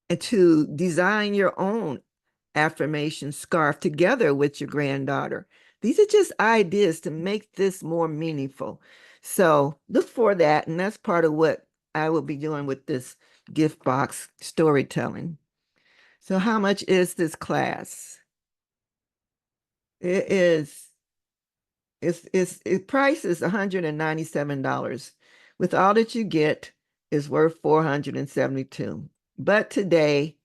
and to design your own affirmation scarf together with your granddaughter. These are just ideas to make this more meaningful. So look for that. And that's part of what I will be doing with this gift box storytelling. So how much is this class? It is, price is $197. With all that you get is worth $472. But today,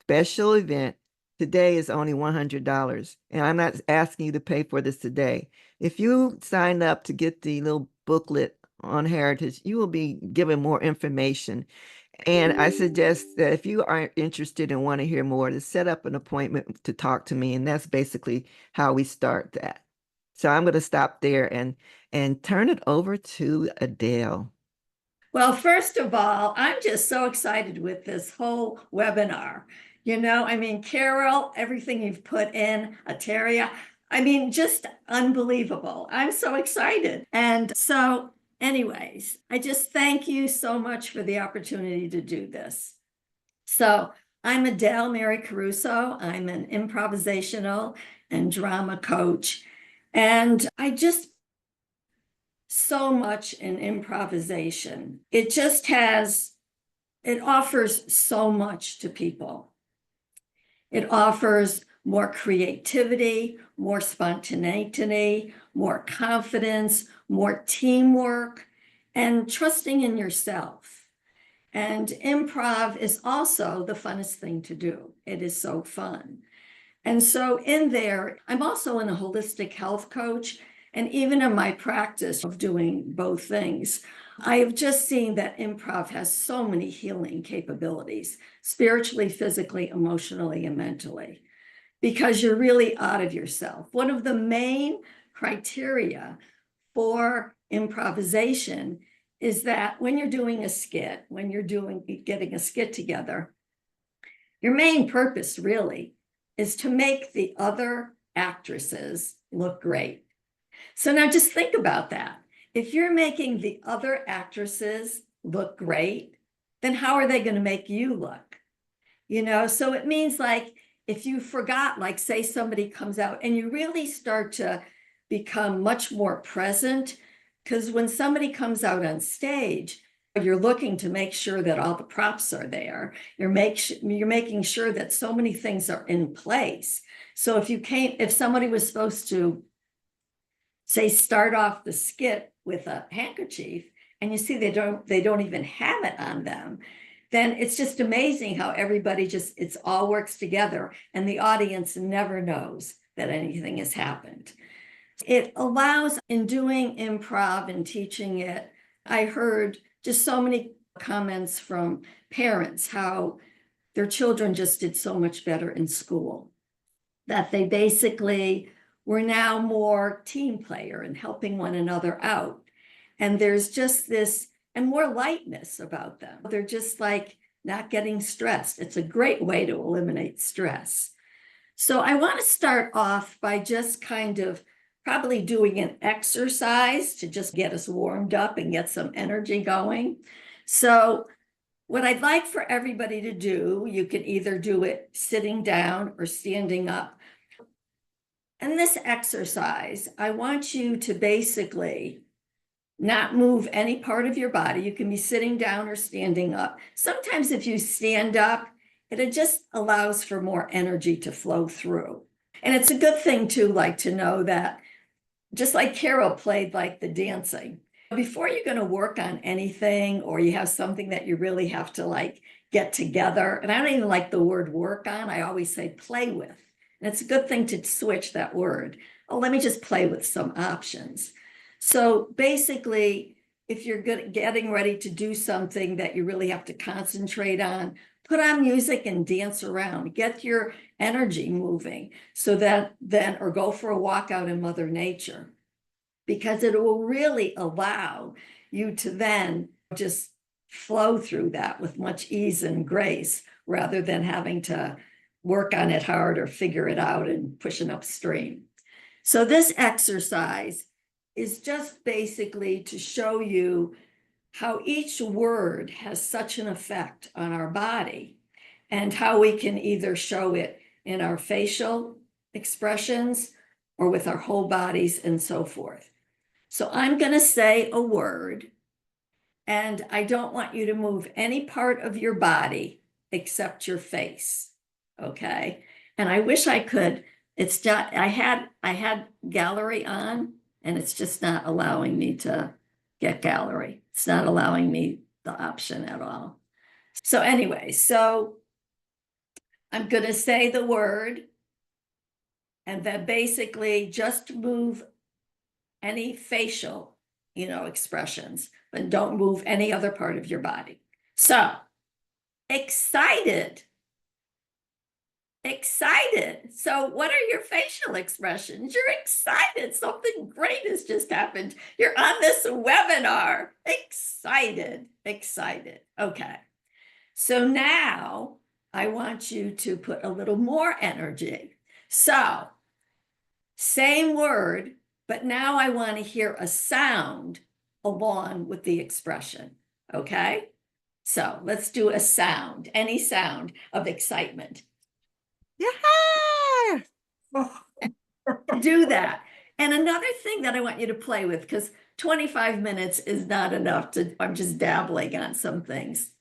special event, today is only $100. And I'm not asking you to pay for this today. If you sign up to get the little booklet on heritage, you will be given more information. And I suggest that if you are interested and want to hear more, to set up an appointment to talk to me. And that's basically how we start that. So I'm going to stop there and turn it over to Adele. Well, first of all, I'm just so excited with this whole webinar. Carol, everything you've put in, Ateria, just unbelievable. I'm so excited. And so, anyways, I just thank you so much for the opportunity to do this. So, I'm Adele Mary Caruso. I'm an improvisational and drama coach. And I just so much in improvisation. It offers so much to people. It offers more creativity, more spontaneity, more confidence, more teamwork, and trusting in yourself. And improv is also the funnest thing to do. It is so fun. And so in there, I'm also a holistic health coach. And even in my practice of doing both things, I have just seen that improv has so many healing capabilities, spiritually, physically, emotionally, and mentally, because you're really out of yourself. One of the main criteria for improvisation is that when you're doing a skit, when you're getting a skit together, your main purpose really is to make the other actresses look great. So now just think about that. If you're making the other actresses look great, then how are they going to make you look? So it means like if you forgot, like say somebody comes out and you really start to become much more present Because when somebody comes out on stage, you're looking to make sure that all the props are there. You're making sure that so many things are in place. So if somebody was supposed to say start off the skit with a handkerchief, and you see they don't even have it on them, then it's just amazing how everybody it all works together, and the audience never knows that anything has happened. It allows, in doing improv and teaching it, I heard just so many comments from parents how their children just did so much better in school, that they basically were now more team player and helping one another out. And there's just this, and more lightness about them. They're just like not getting stressed. It's a great way to eliminate stress. So I want to start off by just kind of probably doing an exercise to just get us warmed up and get some energy going. So what I'd like for everybody to do, you can either do it sitting down or standing up. In this exercise, I want you to basically not move any part of your body. You can be sitting down or standing up. Sometimes if you stand up, it just allows for more energy to flow through. And it's a good thing too, like to know that, just like Carol played like the dancing, before you're going to work on anything, or you have something that you really have to like get together, and I don't even like the word work on, I always say play with. And it's a good thing to switch that word. Oh, let me just play with some options. So basically, if you're getting ready to do something that you really have to concentrate on, put on music and dance around, get your energy moving, so that then, or go for a walk out in Mother Nature, because it will really allow you to then just flow through that with much ease and grace, rather than having to work on it hard or figure it out and pushing upstream. So this exercise is just basically to show you how each word has such an effect on our body, and how we can either show it in our facial expressions or with our whole bodies and so forth. So I'm going to say a word, and I don't want you to move any part of your body except your face. Okay. And I wish I could. It's just, I had gallery on, and it's just not allowing me to get gallery. It's not allowing me the option at all. So anyway, so I'm going to say the word, and then basically just move any facial, expressions, but don't move any other part of your body. So, excited. Excited. So what are your facial expressions? You're excited. Something great has just happened. You're on this webinar. Excited. Excited. Okay. So now I want you to put a little more energy. So same word, but now I want to hear a sound along with the expression. Okay. So let's do a sound, any sound of excitement. Yeah. Do that. And another thing that I want you to play with, because 25 minutes is not enough I'm just dabbling on some things.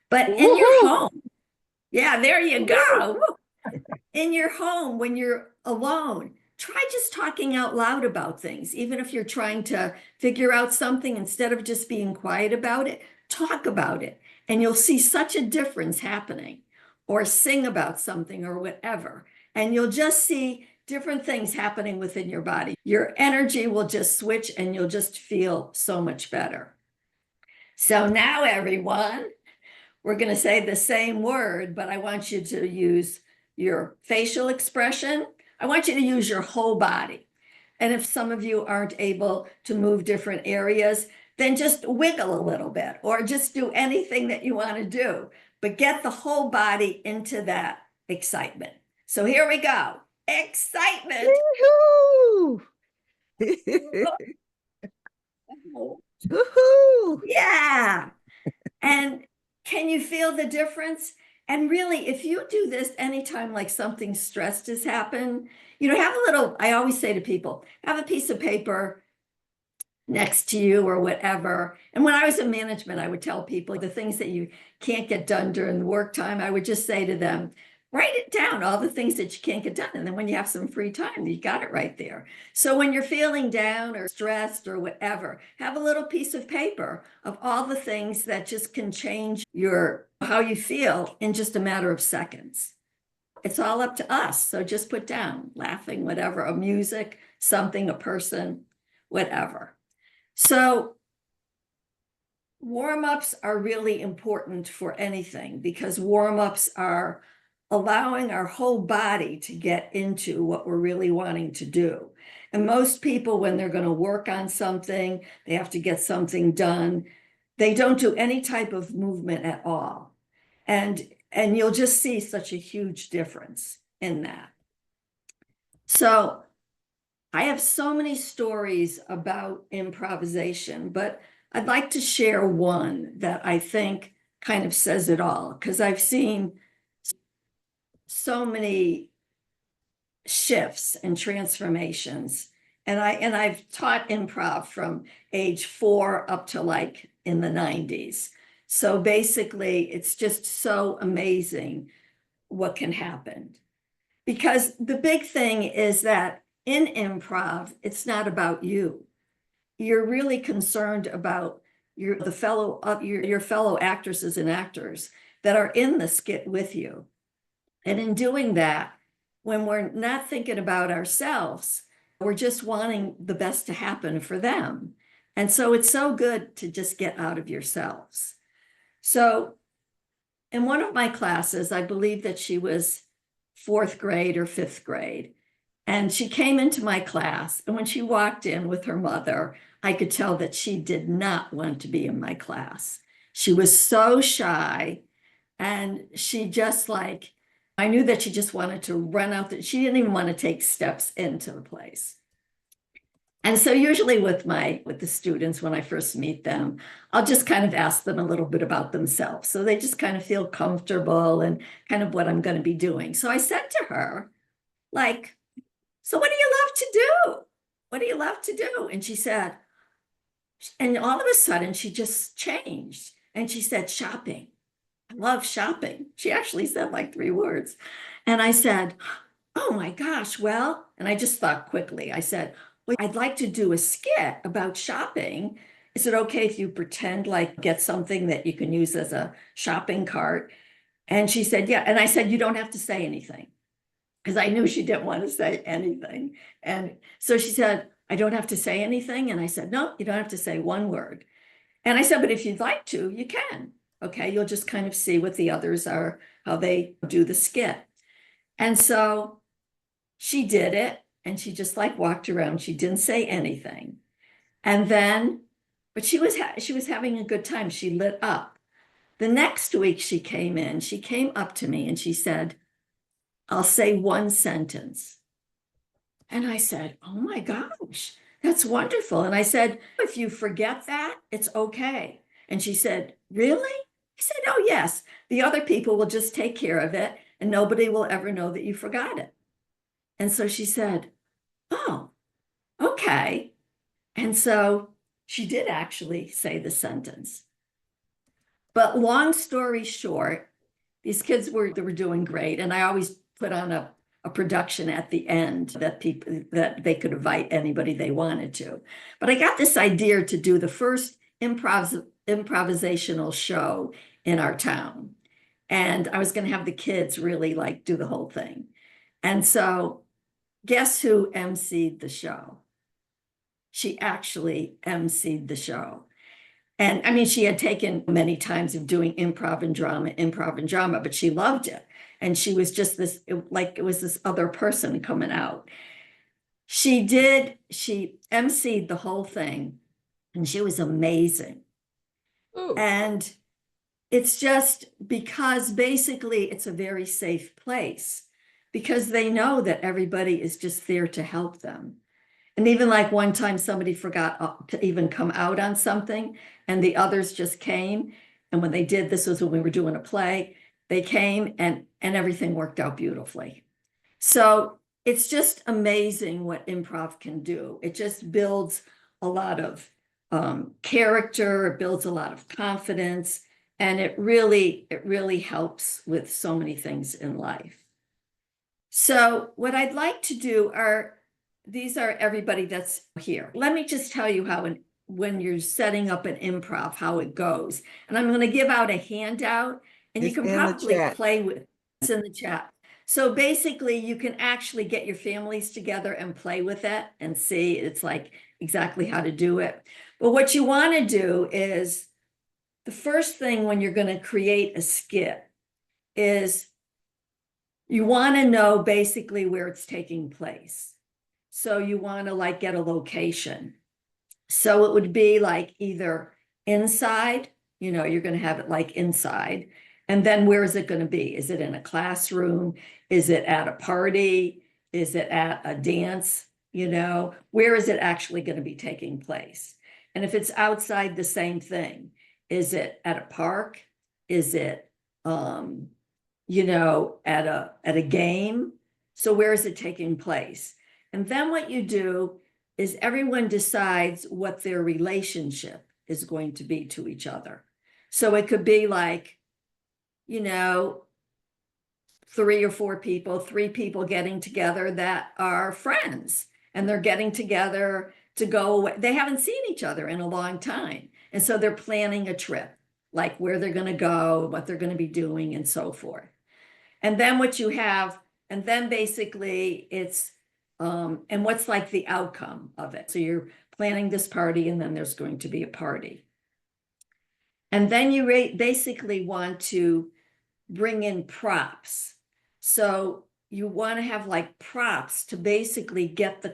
But in your home, yeah, there you go. In your home, when you're alone, try just talking out loud about things. Even if you're trying to figure out something, instead of just being quiet about it, talk about it. And you'll see such a difference happening. Or sing about something or whatever. And you'll just see different things happening within your body. Your energy will just switch, and you'll just feel so much better. So now, everyone, we're going to say the same word, but I want you to use your facial expression. I want you to use your whole body. And if some of you aren't able to move different areas, then just wiggle a little bit, or just do anything that you want to do, but get the whole body into that excitement. So here we go. Excitement. Woohoo! Yeah. And can you feel the difference? And really, if you do this anytime like something stressed has happened, have a little, I always say to people, have a piece of paper next to you or whatever. And when I was in management, I would tell people the things that you can't get done during the work time. I would just say to them, write it down, all the things that you can't get done. And then when you have some free time, you got it right there. So when you're feeling down or stressed or whatever, have a little piece of paper of all the things that just can change how you feel in just a matter of seconds. It's all up to us. So just put down laughing, whatever, a music, something, a person, whatever. So warm-ups are really important for anything because warm-ups are allowing our whole body to get into what we're really wanting to do. And most people, when they're going to work on something, they have to get something done, they don't do any type of movement at all. And you'll just see such a huge difference in that. So I have so many stories about improvisation, but I'd like to share one that I think kind of says it all, because I've seen so many shifts and transformations. And I've taught improv from age 4 up to like in the 90s. So basically, it's just so amazing what can happen. Because the big thing is that in improv, it's not about you. You're really concerned about your fellow actresses and actors that are in the skit with you. And in doing that, when we're not thinking about ourselves, we're just wanting the best to happen for them. And so it's so good to just get out of yourselves. So in one of my classes, I believe that she was 4th grade or 5th grade. And she came into my class. And when she walked in with her mother, I could tell that she did not want to be in my class. She was so shy. And she just I knew that she just wanted to run out. She didn't even want to take steps into the place. And so usually with the students, when I first meet them, I'll just kind of ask them a little bit about themselves. So they just kind of feel comfortable and kind of what I'm going to be doing. So I said to her, so what do you love to do? What do you love to do? And she said, and all of a sudden she just changed. And she said, shopping. I love shopping. She actually said like 3 words. And I said, oh my gosh, well, and I just thought quickly. I said, well, I'd like to do a skit about shopping. Is it okay if you pretend get something that you can use as a shopping cart? And she said, yeah. And I said, you don't have to say anything, because I knew she didn't want to say anything. And so she said, I don't have to say anything. And I said, no, you don't have to say one word. And I said, but if you'd like to, you can. Okay, you'll just kind of see what the others are, how they do the skit. And so she did it, and she just walked around. She didn't say anything. And then, but she was having a good time. She lit up. The next week she came up to me and she said, I'll say one sentence. And I said, oh my gosh, that's wonderful. And I said, if you forget that, it's okay. And she said, really? I said, oh, yes. The other people will just take care of it and nobody will ever know that you forgot it. And so she said, oh, okay. And so she did actually say the sentence. But long story short, these kids were doing great. And I always put on a production at the end that they could invite anybody they wanted to. But I got this idea to do the first improvisational show in our town. And I was going to have the kids really do the whole thing. And so guess who emceed the show? She actually emceed the show. And I mean, she had taken many times of doing improv and drama, but she loved it. And she was just it was this other person coming out. She emceed the whole thing, and she was amazing. Ooh. And it's just because basically it's a very safe place, because they know that everybody is just there to help them. And even one time somebody forgot to even come out on something, and the others just came. And when they did, this was when we were doing a play, they came and everything worked out beautifully. So it's just amazing what improv can do. It just builds a lot of character, it builds a lot of confidence, and it really helps with so many things in life. So what I'd like to do these are everybody that's here. Let me just tell you how when you're setting up an improv, how it goes. And I'm going to give out a handout, and It's you can in the probably chat. play with it's in the chat. So basically, you can actually get your families together and play with it and see it's like exactly how to do it. But what you want to do is the first thing when you're going to create a skit is you want to know basically where it's taking place. So you want to like get a location. So it would be like either inside, you're going to have it like inside. And then where is it going to be? Is it in a classroom? Is it at a party? Is it at a dance? Where is it actually going to be taking place? And if it's outside, the same thing. Is it at a park? Is it, at a game? So where is it taking place? And then what you do is everyone decides what their relationship is going to be to each other. So it could be like, 3 or 4 people, 3 people getting together that are friends, and they're getting together to go away. They haven't seen each other in a long time. And so they're planning a trip, like where they're going to go, what they're going to be doing, and so forth. And then basically it's, and what's like the outcome of it. So you're planning this party, and then there's going to be a party. And then you basically want to bring in props. So you want to have like props to basically get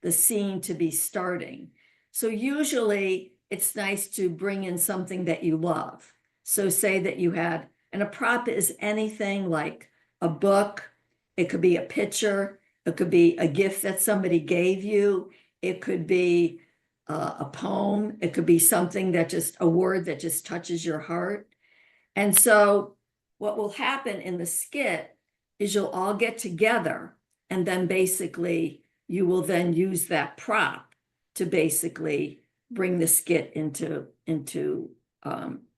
the scene to be starting. So usually it's nice to bring in something that you love. So say that you had, and a prop is anything like a book, it could be a picture, it could be a gift that somebody gave you, it could be a poem, it could be something a word that just touches your heart. And so what will happen in the skit is you'll all get together, and then basically you will then use that prop to basically bring the skit into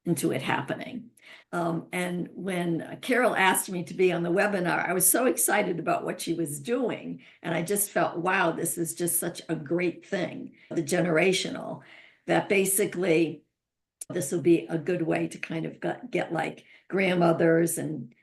it happening. And when Carol asked me to be on the webinar, I was so excited about what she was doing. And I just felt, wow, this is just such a great thing, the generational, that basically this will be a good way to kind of get like grandmothers and,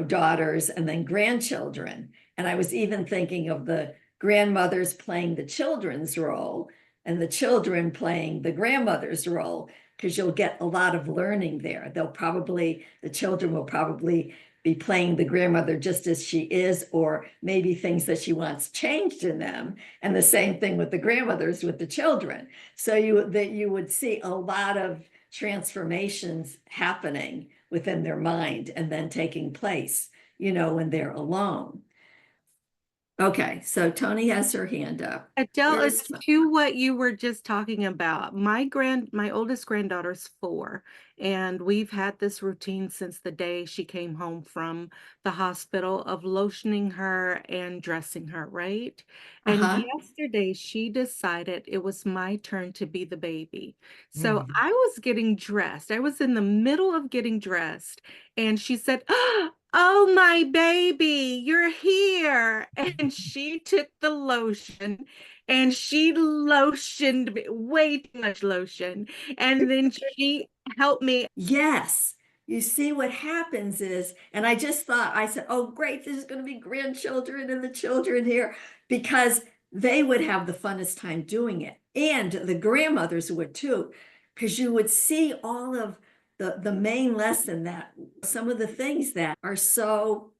daughters, and then grandchildren. And I was even thinking of the grandmothers playing the children's role and the children playing the grandmother's role, because you'll get a lot of learning there. The children will probably be playing the grandmother just as she is, or maybe things that she wants changed in them. And the same thing with the grandmothers with the children. So you would see a lot of transformations happening within their mind and then taking place, when they're alone. Okay, so Tony has her hand up. Adele, to what you were just talking about, my oldest granddaughter's 4, and we've had this routine since the day she came home from the hospital of lotioning her and dressing her, right? And yesterday she decided it was my turn to be the baby. So I was getting dressed. I was in the middle of getting dressed, and she said, "Oh, my baby, you're here." And she took the lotion and she lotioned me, way too much lotion. And then she helped me. Yes. You see what happens is, and I said, oh, great, this is going to be grandchildren and the children here, because they would have the funnest time doing it. And the grandmothers would too, because you would see all of the main lesson, that some of the things that are so,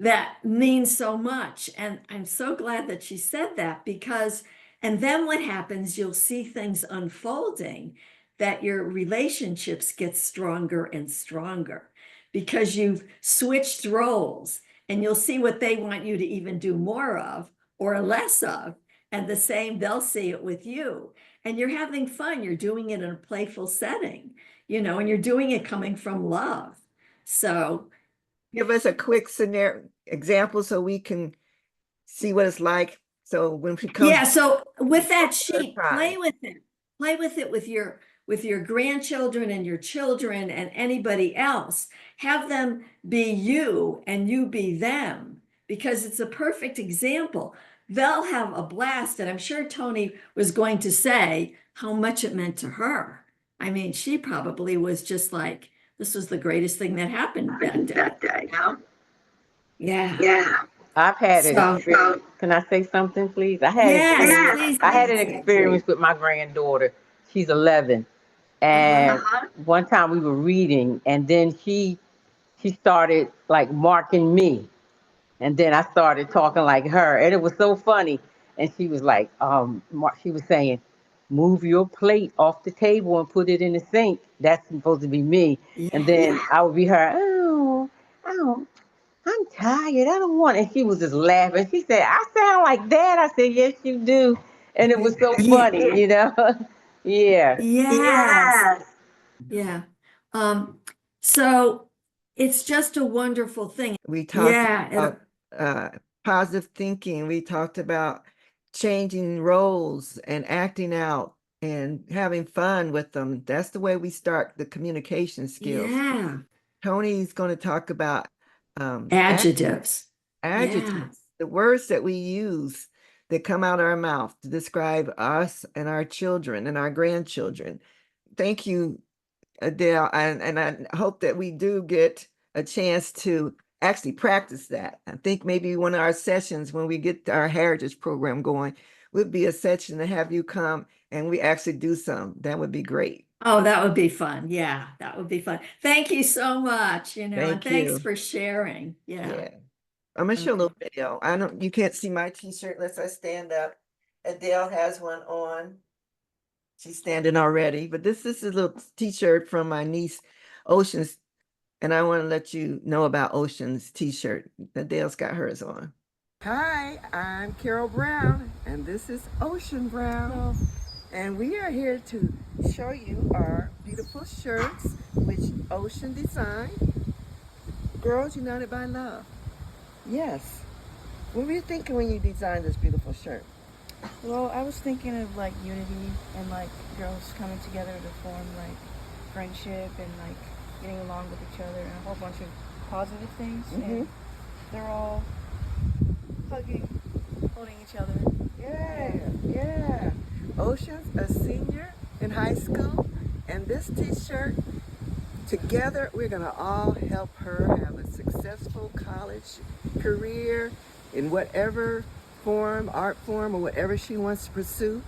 that means so much. And I'm so glad that she said that, because, and then what happens, you'll see things unfolding, that your relationships get stronger and stronger because you've switched roles, and you'll see what they want you to even do more of or less of. And the same, they'll see it with you, and you're having fun. You're doing it in a playful setting, and you're doing it coming from love. So give us a quick scenario example so we can see what it's like So when she comes, Yeah, so with that first sheet, time. play with it with your grandchildren and your children and anybody else. Have them be you and you be them, because it's a perfect example. They'll have a blast, and I'm sure Tony was going to say how much it meant to her. I mean, she probably was just like, this was the greatest thing that happened that day. Yeah. I've had an So, experience. Can I say something, please? yes, please, I had an Nancy. experience with my granddaughter. She's 11, and one time we were reading, and then she started like marking me, and then I started talking like her, and it was so funny. And she was like, she was saying, "Move your plate off the table and put it in the sink." That's supposed to be me, and Yeah. then I would be her. Oh, oh, I'm tired. I don't want. And she was just laughing. She said, "I sound like that." I said, "Yes, you do." And it was so funny, you know. Yeah. Yes. Yeah. So it's just a wonderful thing. We talked Yeah. about positive thinking. We talked about changing roles and acting out and having fun with them. That's the way we start the communication skills. Yeah. Tony's going to talk about Adjectives. adjectives, Yeah. the words that we use that come out of our mouth to describe us and our children and our grandchildren. Thank you, Adele, and I hope that we do get a chance to actually practice that. I think maybe one of our sessions when we get our heritage program going would be a session to have you come and we actually do some. That would be great. Oh, that would be fun. Yeah, that would be fun. Thank you so much, and Thank thanks you. for sharing. Yeah. Yeah. I'm gonna show a Okay. little video. I don't, you can't see my t-shirt unless I stand up. Adele has one on. She's standing already, but this is a little t-shirt from my niece, Ocean's, and I want to let you know about Ocean's t-shirt. Adele's got hers on. Hi, I'm Carol Brown, and this is Ocean Brown. And we are here to show you our beautiful shirts, which Ocean designed. Girls United by Love. Yes. What were you thinking when you designed this beautiful shirt? Well, I was thinking of like unity and like girls coming together to form like friendship and like getting along with each other and a whole bunch of positive things. And they're all hugging, holding each other. Yeah. Ocean's a senior in high school, and this t-shirt, together, we're gonna all help her have a successful college career in whatever form, art form, or whatever she wants to pursue.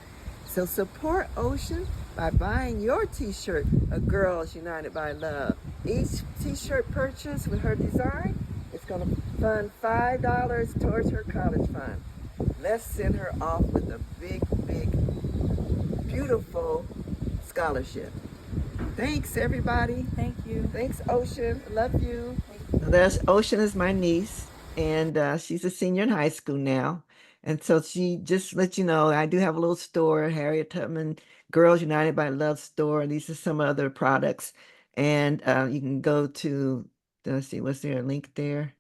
So support Ocean by buying your t-shirt, A Girls United by Love. Each t-shirt purchase with her design is gonna fund $5 towards her college fund. Let's send her off with a big, beautiful scholarship. Thanks, everybody. Thank you. Thanks, Ocean. Love you. That's Ocean is my niece, and she's a senior in high school now. And so she just let you know, I do have a little store, Harriet Tubman Girls United by Love store. These are some other products. And you can go to, let's see, what's there a link there?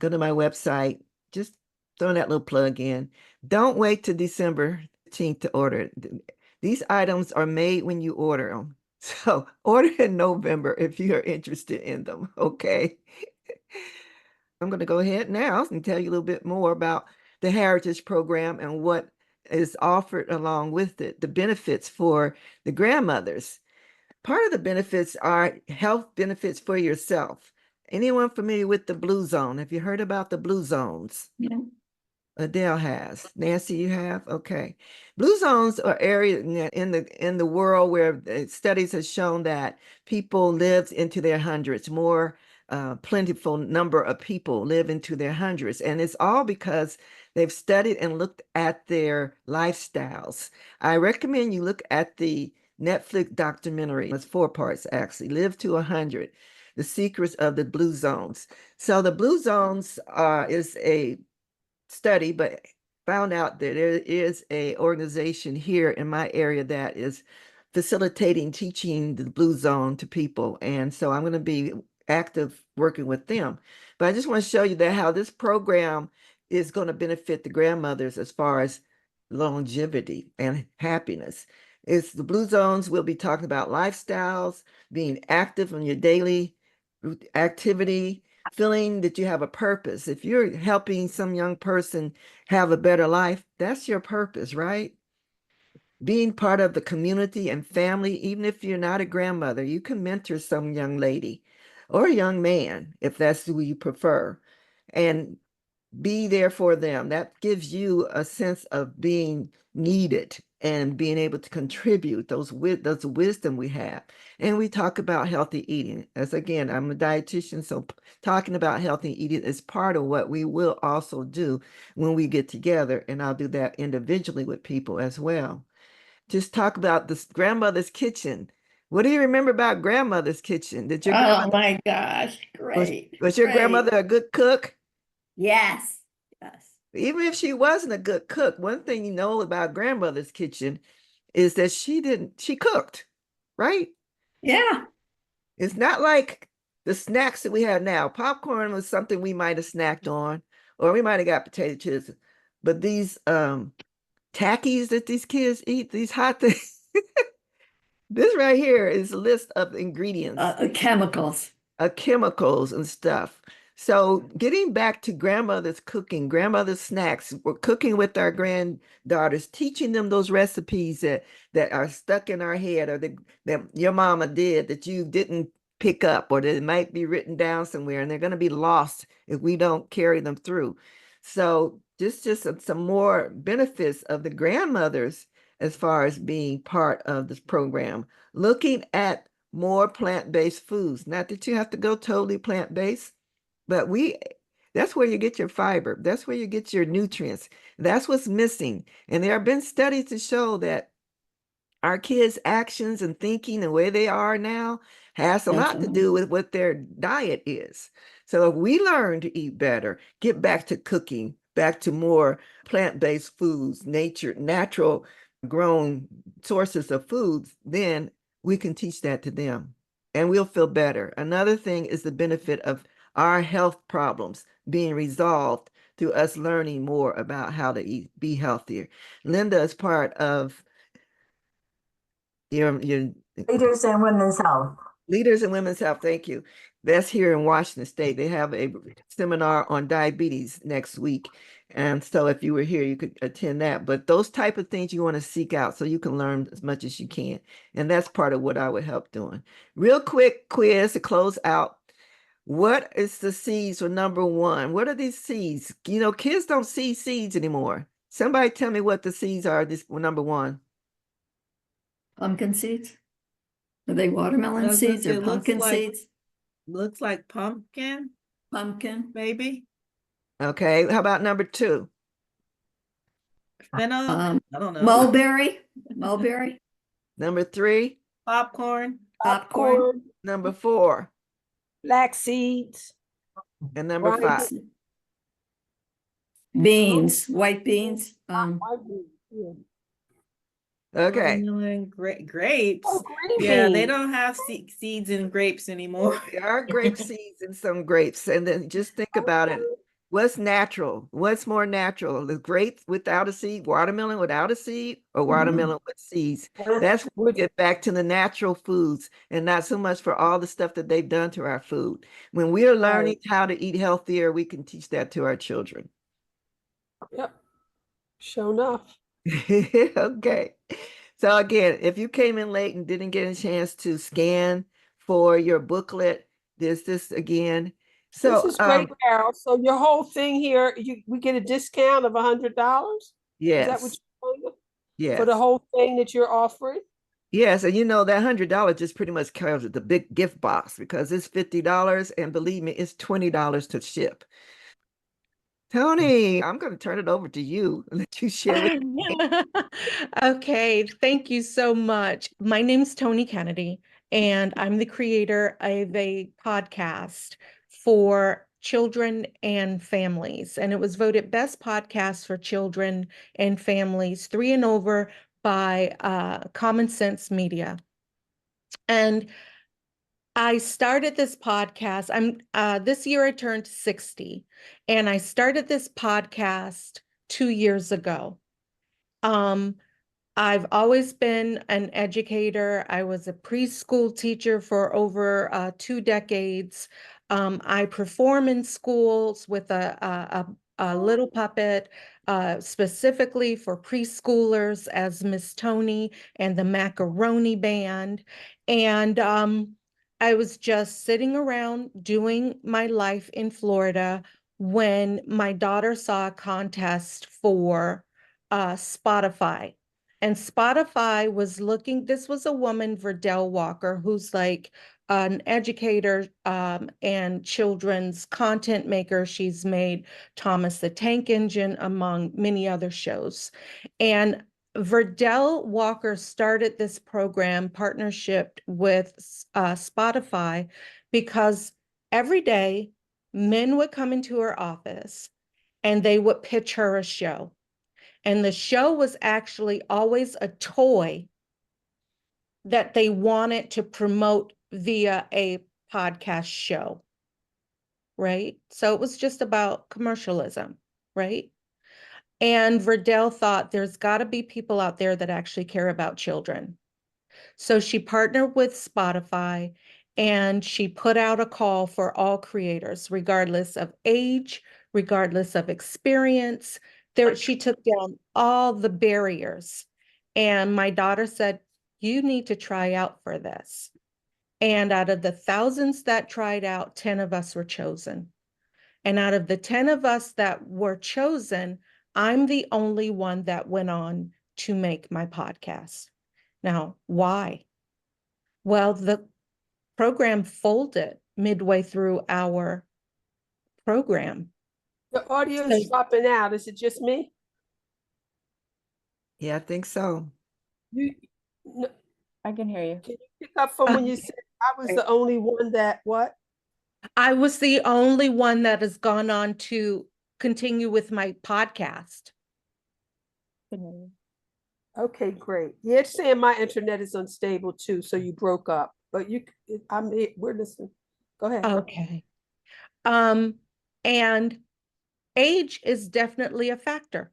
Go to my website. Just throwing that little plug in. Don't wait till December 15th to order. These items are made when you order them. So order in November if you are interested in them, okay? I'm going to go ahead now and tell you a little bit more about the Heritage Program and what is offered along with it, the benefits for the grandmothers. Part of the benefits are health benefits for yourself. Anyone familiar with the Blue Zone? Have you heard about the Blue Zones? Yeah. Adele has. Nancy, you have? Okay. Blue zones are areas in the world where studies have shown that people live into their hundreds. More plentiful number of people live into their hundreds. And it's all because they've studied and looked at their lifestyles. I recommend you look at the Netflix documentary. It's 4 parts, actually. Live to 100. The Secrets of the Blue Zones. So the Blue Zones is a study, but found out that there is a organization here in my area that is facilitating teaching the Blue Zone to people. And so I'm going to be active working with them. But I just want to show you that how this program is going to benefit the grandmothers as far as longevity and happiness. It's the Blue Zones. We'll be talking about lifestyles, being active in your daily activity, feeling that you have a purpose. If you're helping some young person have a better life, that's your purpose, right? Being part of the community and family, even if you're not a grandmother, you can mentor some young lady or a young man, if that's who you prefer, and be there for them. That gives you a sense of being needed and being able to contribute those wisdom we have. And we talk about healthy eating. As again, I'm a dietitian, so talking about healthy eating is part of what we will also do when we get together, and I'll do that individually with people as well. Just talk about this grandmother's kitchen. What do you remember about grandmother's kitchen? Did your Oh grandmother my gosh, was great, was your great. grandmother a good cook? Yes, yes. Even if she wasn't a good cook, one thing you know about grandmother's kitchen is that she cooked, right? Yeah, It's not like the snacks that we have now. Popcorn was something we might have snacked on, or we might have got potato chips. But these tackies that these kids eat, these hot things, this right here is a list of ingredients, chemicals. chemicals and stuff. So getting back to grandmother's cooking, grandmother's snacks, we're cooking with our granddaughters, teaching them those recipes that are stuck in our head or that your mama did that you didn't pick up or that it might be written down somewhere and they're going to be lost if we don't carry them through. So just some more benefits of the grandmothers as far as being part of this program, looking at more plant-based foods. Not that you have to go totally plant-based, but that's where you get your fiber. That's where you get your nutrients. That's what's missing. And there have been studies to show that our kids' actions and thinking and where they are now has a lot to do with what their diet is. So if we learn to eat better, get back to cooking, back to more plant-based foods, natural grown sources of foods, then we can teach that to them and we'll feel better. Another thing is the benefit of our health problems being resolved through us learning more about how to eat, be healthier. Linda is part of your Leaders in Women's Health. Leaders in Women's Health. Thank you. That's here in Washington State. They have a seminar on diabetes next week. And so if you were here, you could attend that. But those type of things you want to seek out so you can learn as much as you can. And that's part of what I would help doing. Real quick quiz to close out. What is the seeds for number one? What are these seeds? You know, kids don't see seeds anymore. Somebody tell me what the seeds are this number one. Pumpkin seeds? Are they watermelon I was gonna seeds say, or pumpkin seeds? looks like pumpkin, Pumpkin. maybe. Okay, how about number two? Fennel, I don't know. Mulberry. Mulberry. Number three? Popcorn. Popcorn. Number four? Flax seeds. And number five? Beans. White beans. Okay. Watermelon, grapes. Oh, green Yeah, they beans. don't have seeds in grapes anymore. There are grape seeds in some grapes. And then just think about it. What's natural? What's more natural? The grape without a seed, watermelon without a seed, or watermelon with seeds? That's when we get back to the natural foods and not so much for all the stuff that they've done to our food. When we are learning how to eat healthier, we can teach that to our children. Yep. Sure enough. Okay. So again, if you came in late and didn't get a chance to scan for your booklet, there's this again. So this is great, Carol. So your whole thing here, we get a discount of $100? Is that what yes. you're saying? Yes. For the whole thing that you're offering? Yes, and you know that $100 just pretty much covers the big gift box because it's $50, and believe me, it's $20 to ship. Tony, I'm going to turn it over to you and let you share with me. Okay, thank you so much. My name's Tony Kennedy, and I'm the creator of a podcast for children and families. And it was voted best podcast for children and families 3 and over by Common Sense Media. And I started this podcast. This year I turned 60, and I started this podcast 2 years ago. I've always been an educator. I was a preschool teacher for over 2 decades. I perform in schools with a little puppet, specifically for preschoolers as Miss Tony and the Macaroni Band. And I was just sitting around doing my life in Florida when my daughter saw a contest for Spotify. And Spotify was looking, this was a woman, Verdell Walker, who's like an educator and children's content maker. She's made Thomas the Tank Engine, among many other shows. And Verdell Walker started this program partnership with Spotify because every day men would come into her office and they would pitch her a show. And the show was actually always a toy that they wanted to promote via a podcast show, right? So it was just about commercialism, right? And Verdell thought there's got to be people out there that actually care about children. So she partnered with Spotify and she put out a call for all creators, regardless of age, regardless of experience. She took down all the barriers. And my daughter said, you need to try out for this. And out of the thousands that tried out, 10 of us were chosen. And out of the 10 of us that were chosen, I'm the only one that went on to make my podcast. Now, why? Well, the program folded midway through our program. The audio is dropping out. Is it just me? Yeah, I think so. You, I can hear you. can you pick up from when you said I was the only one that what? I was the only one that has gone on to continue with my podcast. Okay, great. Yeah, it's saying my internet is unstable too, so you broke up. But we're listening. Go ahead. Okay. And age is definitely a factor.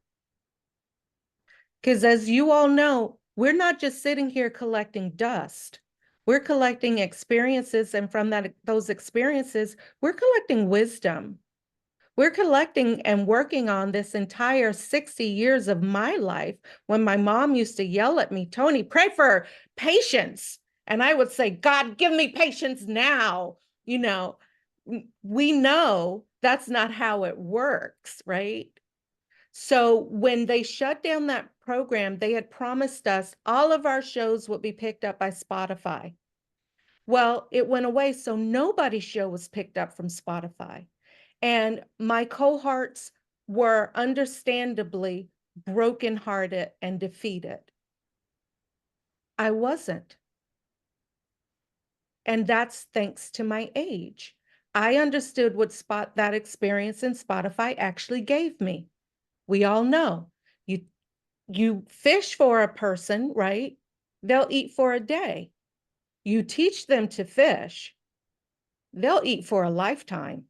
Because as you all know, we're not just sitting here collecting dust. We're collecting experiences, and from those experiences, we're collecting wisdom. We're collecting and working on this entire 60 years of my life when my mom used to yell at me, Tony, pray for patience. And I would say, God, give me patience now. You know, we know that's not how it works, right? So when they shut down that program, they had promised us all of our shows would be picked up by Spotify. Well, it went away, so nobody's show was picked up from Spotify. And my cohorts were understandably brokenhearted and defeated. I wasn't. And that's thanks to my age. I understood what that experience in Spotify actually gave me. We all know you fish for a person, right? They'll eat for a day. You teach them to fish, they'll eat for a lifetime.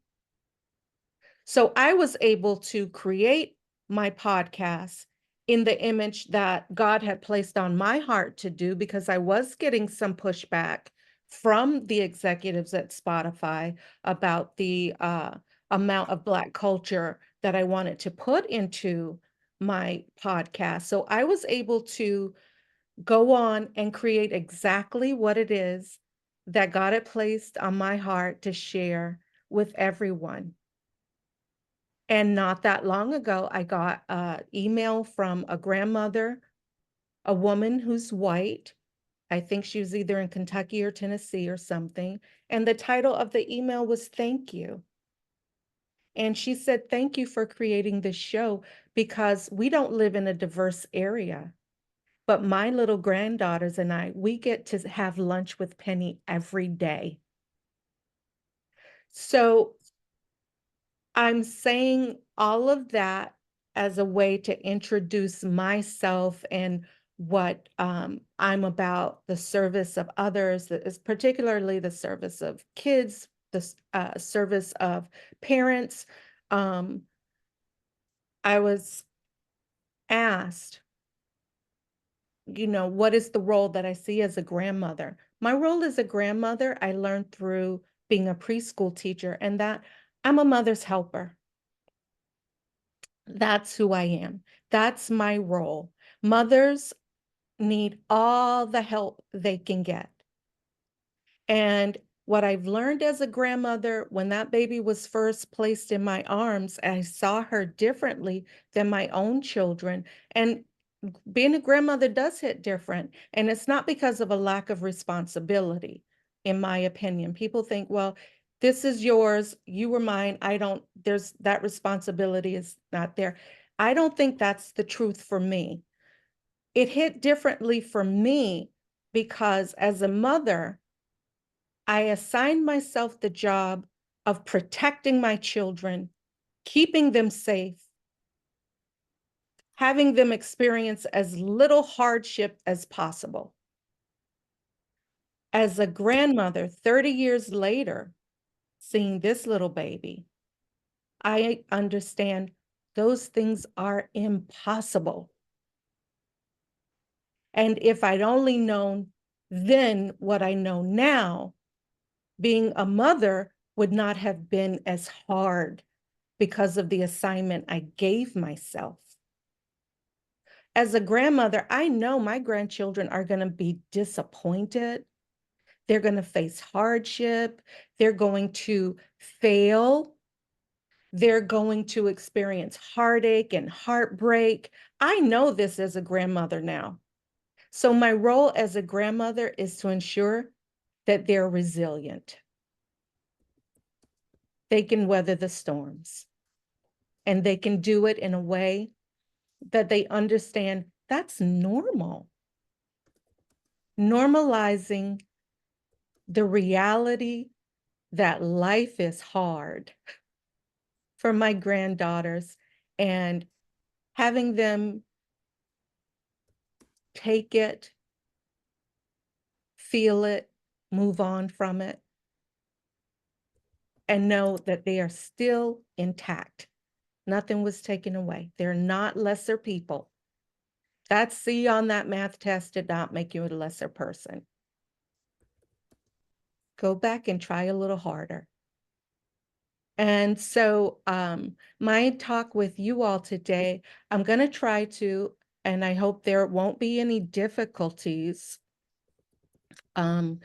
So I was able to create my podcast in the image that God had placed on my heart to do, because I was getting some pushback from the executives at Spotify about the amount of Black culture that I wanted to put into my podcast. So I was able to go on and create exactly what it is that God had placed on my heart to share with everyone. And not that long ago, I got an email from a grandmother, a woman who's white. I think she was either in Kentucky or Tennessee or something. And the title of the email was Thank You. And she said, thank you for creating this show, because we don't live in a diverse area. But my little granddaughters and I, we get to have lunch with Penny every day. So I'm saying all of that as a way to introduce myself and what I'm about, the service of others, that is particularly the service of kids, the service of parents. I was asked, what is the role that I see as a grandmother? My role as a grandmother, I learned through being a preschool teacher, and that I'm a mother's helper. That's who I am. That's my role. Mothers need all the help they can get. And what I've learned as a grandmother, when that baby was first placed in my arms, I saw her differently than my own children. And being a grandmother does hit different. And it's not because of a lack of responsibility, in my opinion. People think, well, this is yours, you were mine. That responsibility is not there. I don't think that's the truth for me. It hit differently for me because as a mother, I assigned myself the job of protecting my children, keeping them safe, having them experience as little hardship as possible. As a grandmother, 30 years later, seeing this little baby, I understand those things are impossible. And if I'd only known then what I know now, being a mother would not have been as hard because of the assignment I gave myself. As a grandmother, I know my grandchildren are going to be disappointed. They're going to face hardship. They're going to fail. They're going to experience heartache and heartbreak. I know this as a grandmother now. So my role as a grandmother is to ensure that they're resilient. They can weather the storms, and they can do it in a way that they understand that's normal. Normalizing the reality that life is hard for my granddaughters and having them take it, feel it, move on from it, and know that they are still intact. Nothing was taken away. They're not lesser people. That C on that math test did not make you a lesser person. Go back and try a little harder. And so my talk with you all today, I'm going to try to, and I hope there won't be any difficulties. And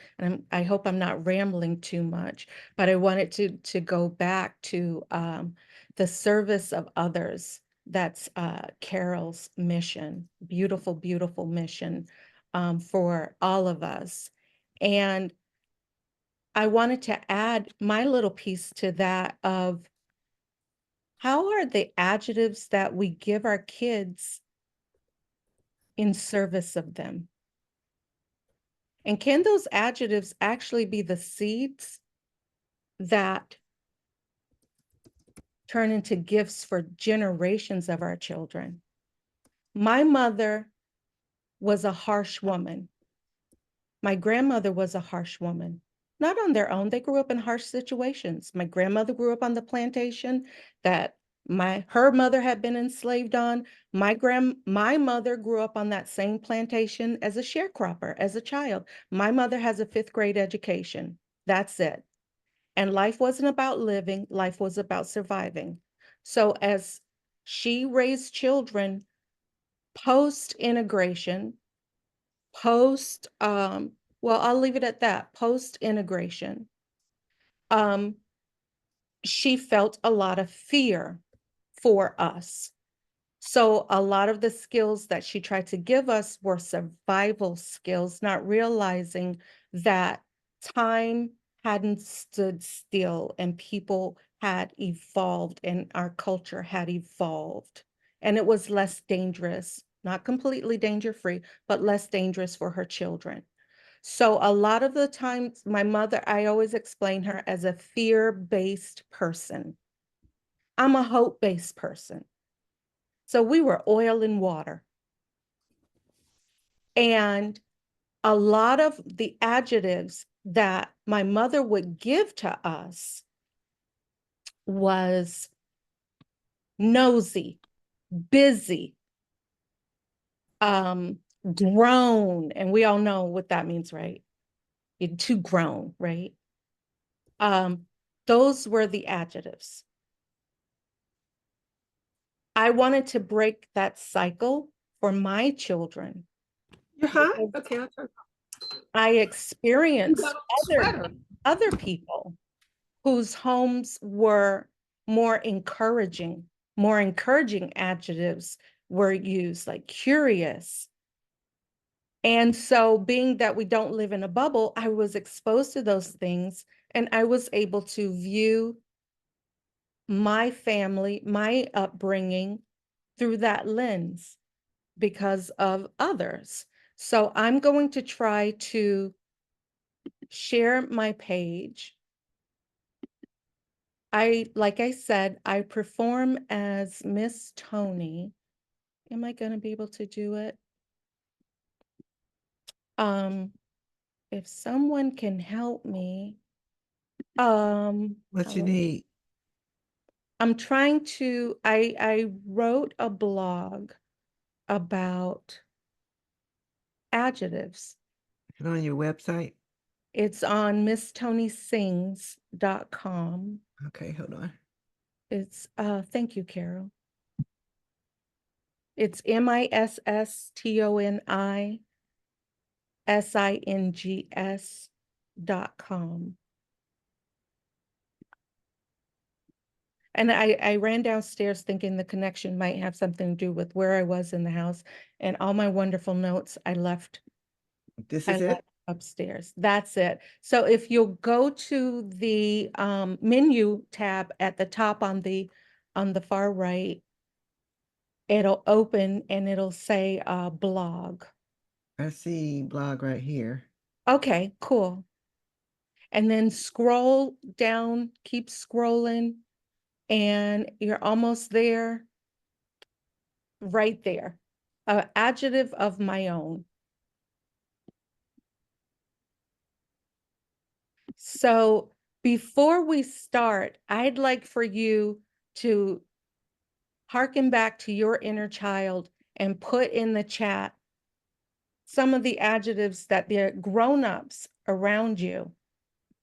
I hope I'm not rambling too much, but I wanted to go back to the service of others. That's Carol's mission, beautiful, beautiful mission for all of us. And I wanted to add my little piece to that of how are the adjectives that we give our kids in service of them? And can those adjectives actually be the seeds that turn into gifts for generations of our children? My mother was a harsh woman. My grandmother was a harsh woman. Not on their own. They grew up in harsh situations. My grandmother grew up on the plantation that her mother had been enslaved on. My mother grew up on that same plantation as a sharecropper, as a child. My mother has a 5th grade education. That's it. And life wasn't about living, life was about surviving. So as she raised children post-integration, well, I'll leave it at that, post-integration, she felt a lot of fear for us. So a lot of the skills that she tried to give us were survival skills, not realizing that time hadn't stood still and people had evolved and our culture had evolved. And it was less dangerous, not completely danger-free, but less dangerous for her children. So a lot of the times, my mother, I always explain her as a fear-based person. I'm a hope-based person. So we were oil and water. And a lot of the adjectives that my mother would give to us was nosy, busy, grown, and we all know what that means, right? You're too grown, right? Those were the adjectives. I wanted to break that cycle for my children. You're hot? Okay, I'll turn. I experienced Sweater. other people whose homes were more encouraging adjectives were used, like curious. And so, being that we don't live in a bubble, I was exposed to those things, and I was able to view my family, my upbringing through that lens because of others. So I'm going to try to share my page. Like I said, I perform as Miss Tony. Am I going to be able to do it? If someone can help me. What you need? I'm trying to, I wrote a blog about adjectives. Is it on your website? It's on misstonysings.com. Okay, hold on. It's thank you, Carol. It's misstonysings.com. And I ran downstairs thinking the connection might have something to do with where I was in the house, and all my wonderful notes I left. This is it? Upstairs. That's it. So if you'll go to the menu tab at the top on the far right, it'll open and it'll say blog. I see blog right here. Okay, cool. And then scroll down, keep scrolling, and you're almost there. Right there. Adjective of my own. So before we start, I'd like for you to harken back to your inner child and put in the chat some of the adjectives that the grown-ups around you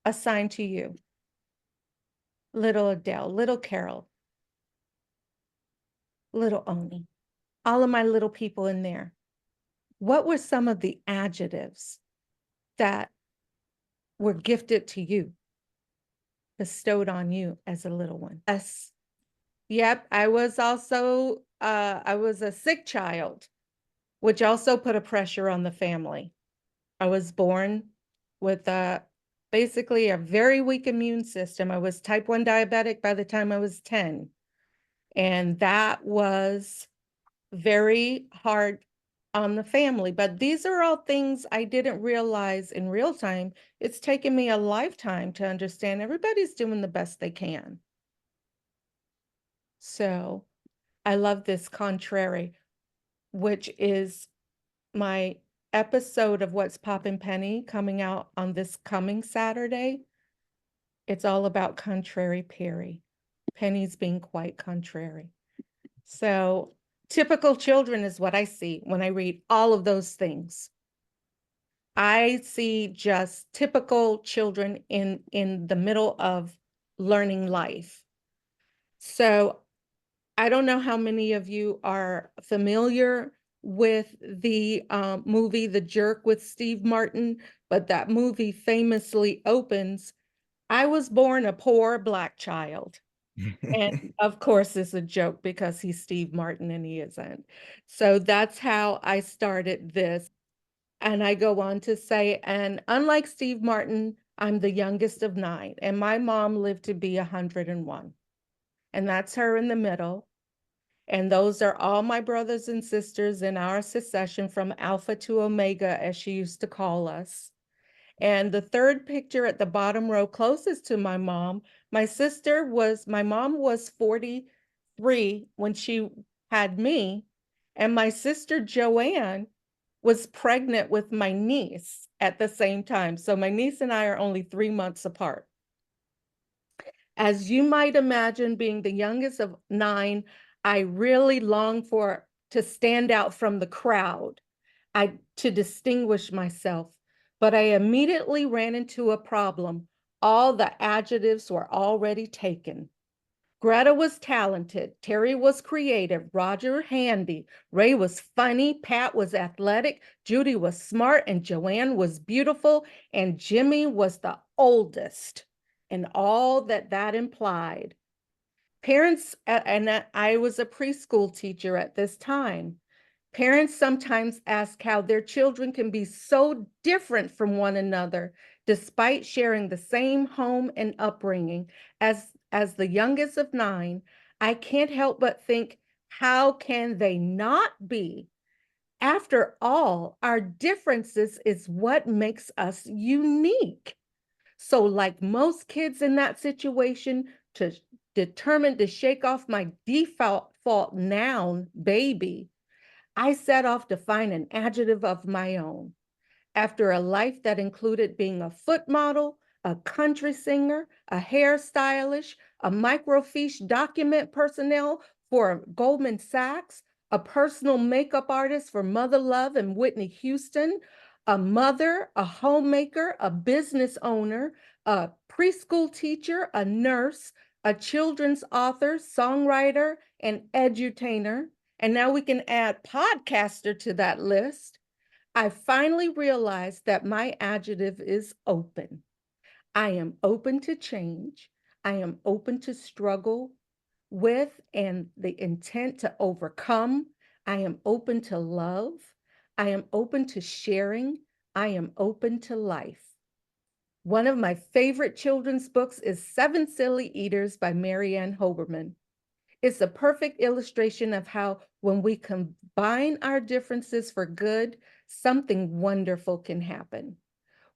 assign to you. Little Adele, little Carol, little Oni, all of my little people in there. What were some of the adjectives that were gifted to you, bestowed on you as a little one? Yes. Yep, I was also, I was a sick child, which also put a pressure on the family. I was born with basically a very weak immune system. I was type 1 diabetic by the time I was 10. And that was very hard on the family. But these are all things I didn't realize in real time. It's taken me a lifetime to understand everybody's doing the best they can. So I love this contrary, which is my episode of What's Poppin' Penny coming out on this coming Saturday. It's all about contrary Perry. Penny's being quite contrary. So typical children is what I see when I read all of those things. I see just typical children in the middle of learning life. So I don't know how many of you are familiar with the movie The Jerk with Steve Martin, but that movie famously opens, I was born a poor Black child. And of course, it's a joke because he's Steve Martin and he isn't. So that's how I started this. And I go on to say, and unlike Steve Martin, I'm the youngest of 9, and my mom lived to be 101. And that's her in the middle. And those are all my brothers and sisters in our succession from Alpha to Omega, as she used to call us. And the third picture at the bottom row closest to my mom, my mom was 43 when she had me. And my sister Joanne was pregnant with my niece at the same time. So my niece and I are only 3 months apart. As you might imagine, being the youngest of 9, I really longed to stand out from the crowd, to distinguish myself. But I immediately ran into a problem. All the adjectives were already taken. Greta was talented, Terry was creative, Roger handy, Ray was funny, Pat was athletic, Judy was smart, and Joanne was beautiful, and Jimmy was the oldest, and all that that implied. Parents, and I was a preschool teacher at this time. Parents sometimes ask how their children can be so different from one another despite sharing the same home and upbringing. As the youngest of 9, I can't help but think, how can they not be? After all, our differences is what makes us unique. So, like most kids in that situation, determined to shake off my default noun, baby, I set off to find an adjective of my own. After a life that included being a foot model, a country singer, a hairstylist, a microfiche document personnel for Goldman Sachs, a personal makeup artist for Mother Love and Whitney Houston, a mother, a homemaker, a business owner, a preschool teacher, a nurse, a children's author, songwriter, and edutainer, and now we can add podcaster to that list. I finally realized that my adjective is open. I am open to change. I am open to struggle with and the intent to overcome. I am open to love. I am open to sharing. I am open to life. One of my favorite children's books is Seven Silly Eaters by Marianne Hoberman. It's a perfect illustration of how when we combine our differences for good, something wonderful can happen.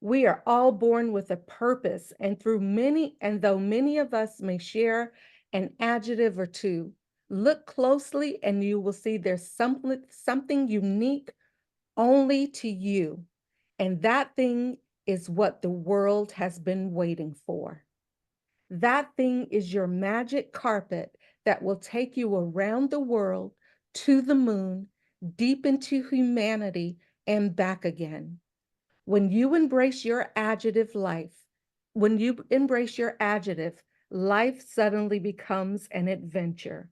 We are all born with a purpose, and though many of us may share an adjective or two, look closely and you will see there's something unique only to you. And that thing is what the world has been waiting for. That thing is your magic carpet that will take you around the world, to the moon, deep into humanity, and back again. When you embrace your adjective life, when you embrace your adjective, life suddenly becomes an adventure.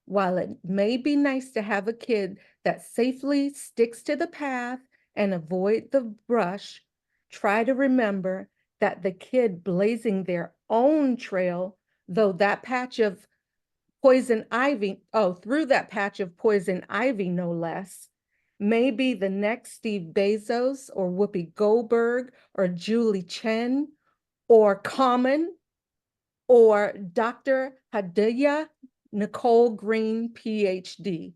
While it may be nice to have a kid that safely sticks to the path and avoid the brush, try to remember that the kid blazing their own trail, though that patch of poison ivy, through that patch of poison ivy, no less, may be the next Steve Bezos or Whoopi Goldberg or Julie Chen or Common or Dr. Hadiya Nicole Green, PhD,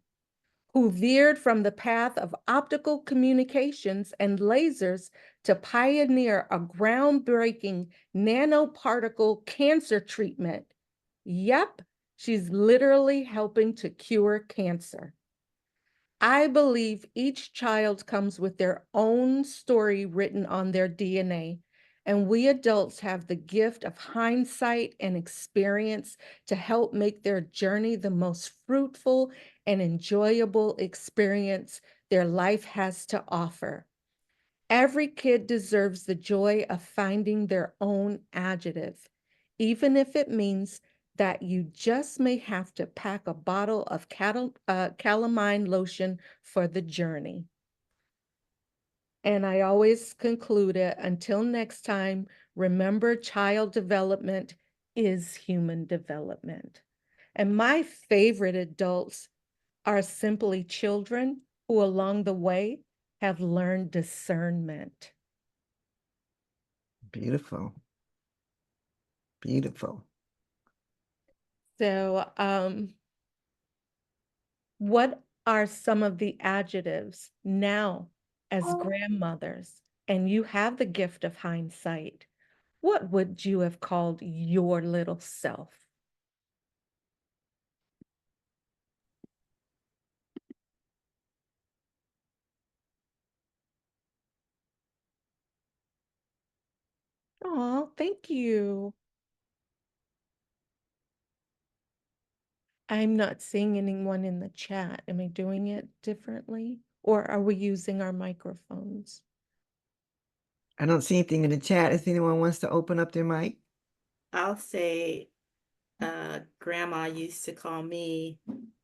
who veered from the path of optical communications and lasers to pioneer a groundbreaking nanoparticle cancer treatment. Yep, she's literally helping to cure cancer. I believe each child comes with their own story written on their DNA, and we adults have the gift of hindsight and experience to help make their journey the most fruitful and enjoyable experience their life has to offer. Every kid deserves the joy of finding their own adjective, even if it means that you just may have to pack a bottle of calamine lotion for the journey. And I always conclude it, until next time, remember child development is human development. And my favorite adults are simply children who along the way have learned discernment. Beautiful. Beautiful. So, what are some of the adjectives now as grandmothers, and you have the gift of hindsight? What would you have called your little self? Oh, thank you. I'm not seeing anyone in the chat. Am I doing it differently? Or are we using our microphones? I don't see anything in the chat. If anyone wants to open up their mic. I'll say grandma used to call me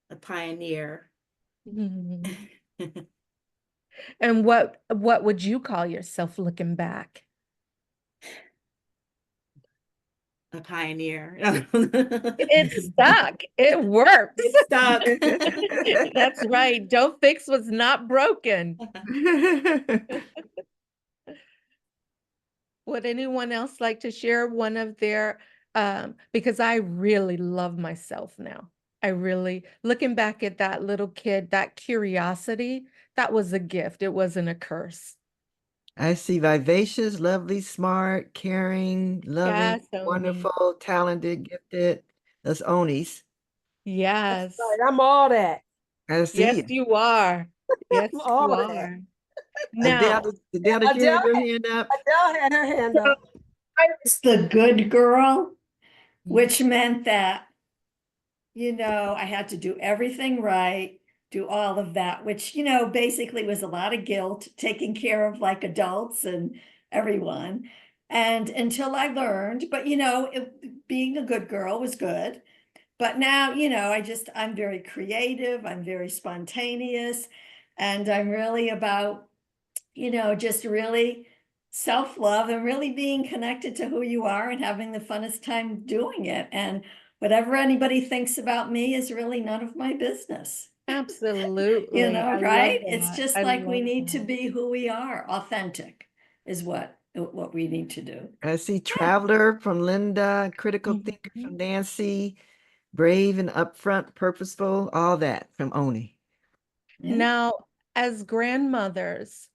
a pioneer. Mhm. And what would you call yourself looking back? A pioneer. It stuck. It works. It stuck. That's right. Don't fix what's not broken. Would anyone else like to share one of their, because I really love myself now. I really, looking back at that little kid, that curiosity, that was a gift. It wasn't a curse. I see vivacious, lovely, smart, caring, loving, Yes, Oni. wonderful, talented, gifted. That's Oni's. Yes. Right, I'm all that. I see Yes, you. you are. Yes, I'm you all that. are. Adele, Now, Adele, did you have your hand up? Adele had her hand up. I was the good girl, Mm. which meant that, I had to do everything right, do all of that, which, basically was a lot of guilt, taking care of like adults and everyone. And until I learned, but being a good girl was good. But now, I'm very creative, I'm very spontaneous, and I'm really about, just really self-love and really being connected to who you are and having the funnest time doing it. And whatever anybody thinks about me is really none of my business. absolutely. I love Right? It's that. just I like we love need to that. be who we are. Authentic is what we need to do. I see Traveler from Linda, Critical Thinker Mhm. from Nancy, Brave and Upfront, Purposeful, all that from Oni. Yeah. Now, as grandmothers,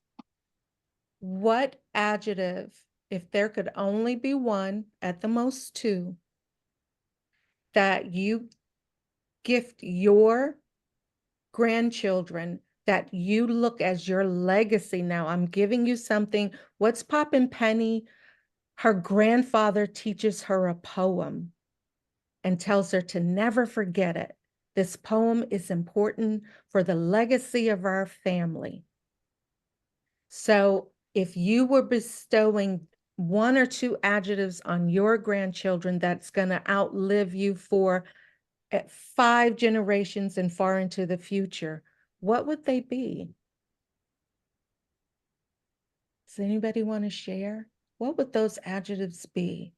what adjective, if there could only be one, at the most two, that you gift your grandchildren that you look as your legacy now? I'm giving you something. What's poppin' Penny? Her grandfather teaches her a poem and tells her to never forget it. This poem is important for the legacy of our family. So if you were bestowing one or two adjectives on your grandchildren that's going to outlive you for 5 generations and far into the future, what would they be? Does anybody want to share? What would those adjectives be?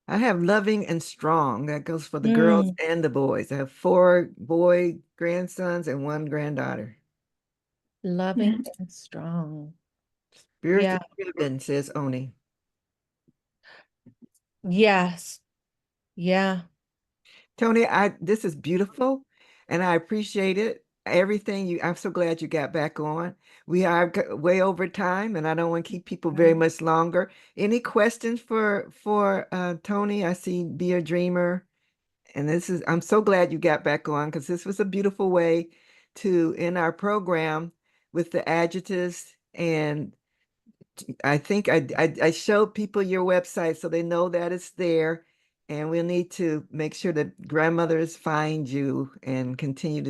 I have loving and strong. That goes for the girls and the boys. I have 4 boy grandsons and 1 granddaughter. Loving and strong. Spiritual Yeah. driven, says Oni. Yes. Yeah. Tony, this is beautiful and I appreciate it. Everything I'm so glad you got back on. We are way over time and I don't want to keep people very much longer. Any questions for Tony? I see Be a Dreamer. And I'm so glad you got back on because this was a beautiful way to end our program with the adjectives. And I think I showed people your website so they know that it's there. And we'll need to make sure that grandmothers find you and continue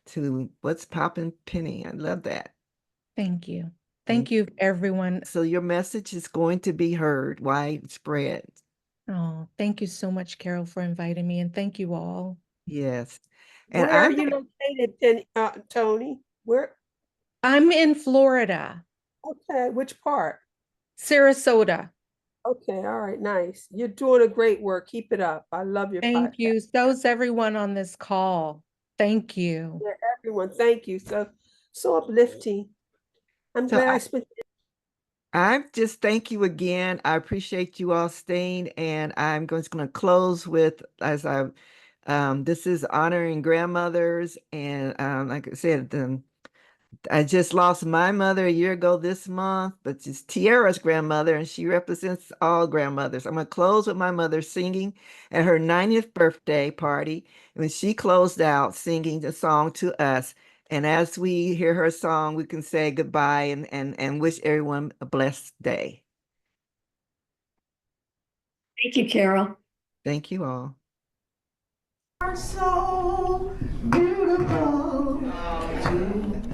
to what's poppin' Penny. I love that. Thank you. Thank you, everyone. So your message is going to be heard widespread. Oh, thank you so much, Carol, for inviting me, and thank you all. Yes. And Where are you located, Tony? Where? I'm in Florida, Okay, which part? Sarasota. Okay, all right, nice. You're doing a great work. Keep it up. I love your Thank podcast. you. So's everyone on this call. Thank you. Yeah, everyone, thank you. So uplifting. I'm so glad I spent. I just thank you again. I appreciate you all staying, and I'm just going to close with this is honoring grandmothers, and like I said, I just lost my mother a year ago this month, but it's Tiara's grandmother, and she represents all grandmothers. I'm going to close with my mother singing at her 90th birthday party when she closed out singing the song to us. And as we hear her song, we can say goodbye and wish everyone a blessed day. Thank you, Carol. Thank you all. Are so beautiful to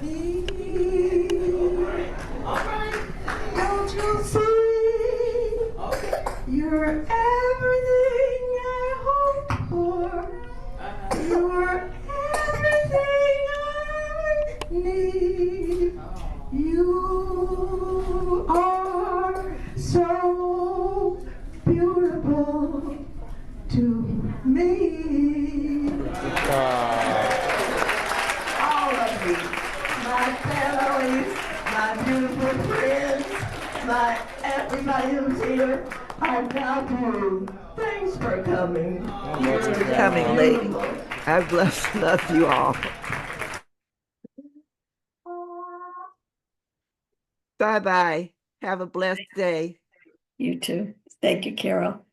me. All right. Don't you see? Okay. You're everything I hope for. You're everything I need. You are so beautiful to me. All of you, my families, my beautiful friends, everybody who's here, I'm now through. Thanks for coming. Thanks for coming, lady. I love you all. Bye-bye. Have a blessed day. You too. Thank you, Carol.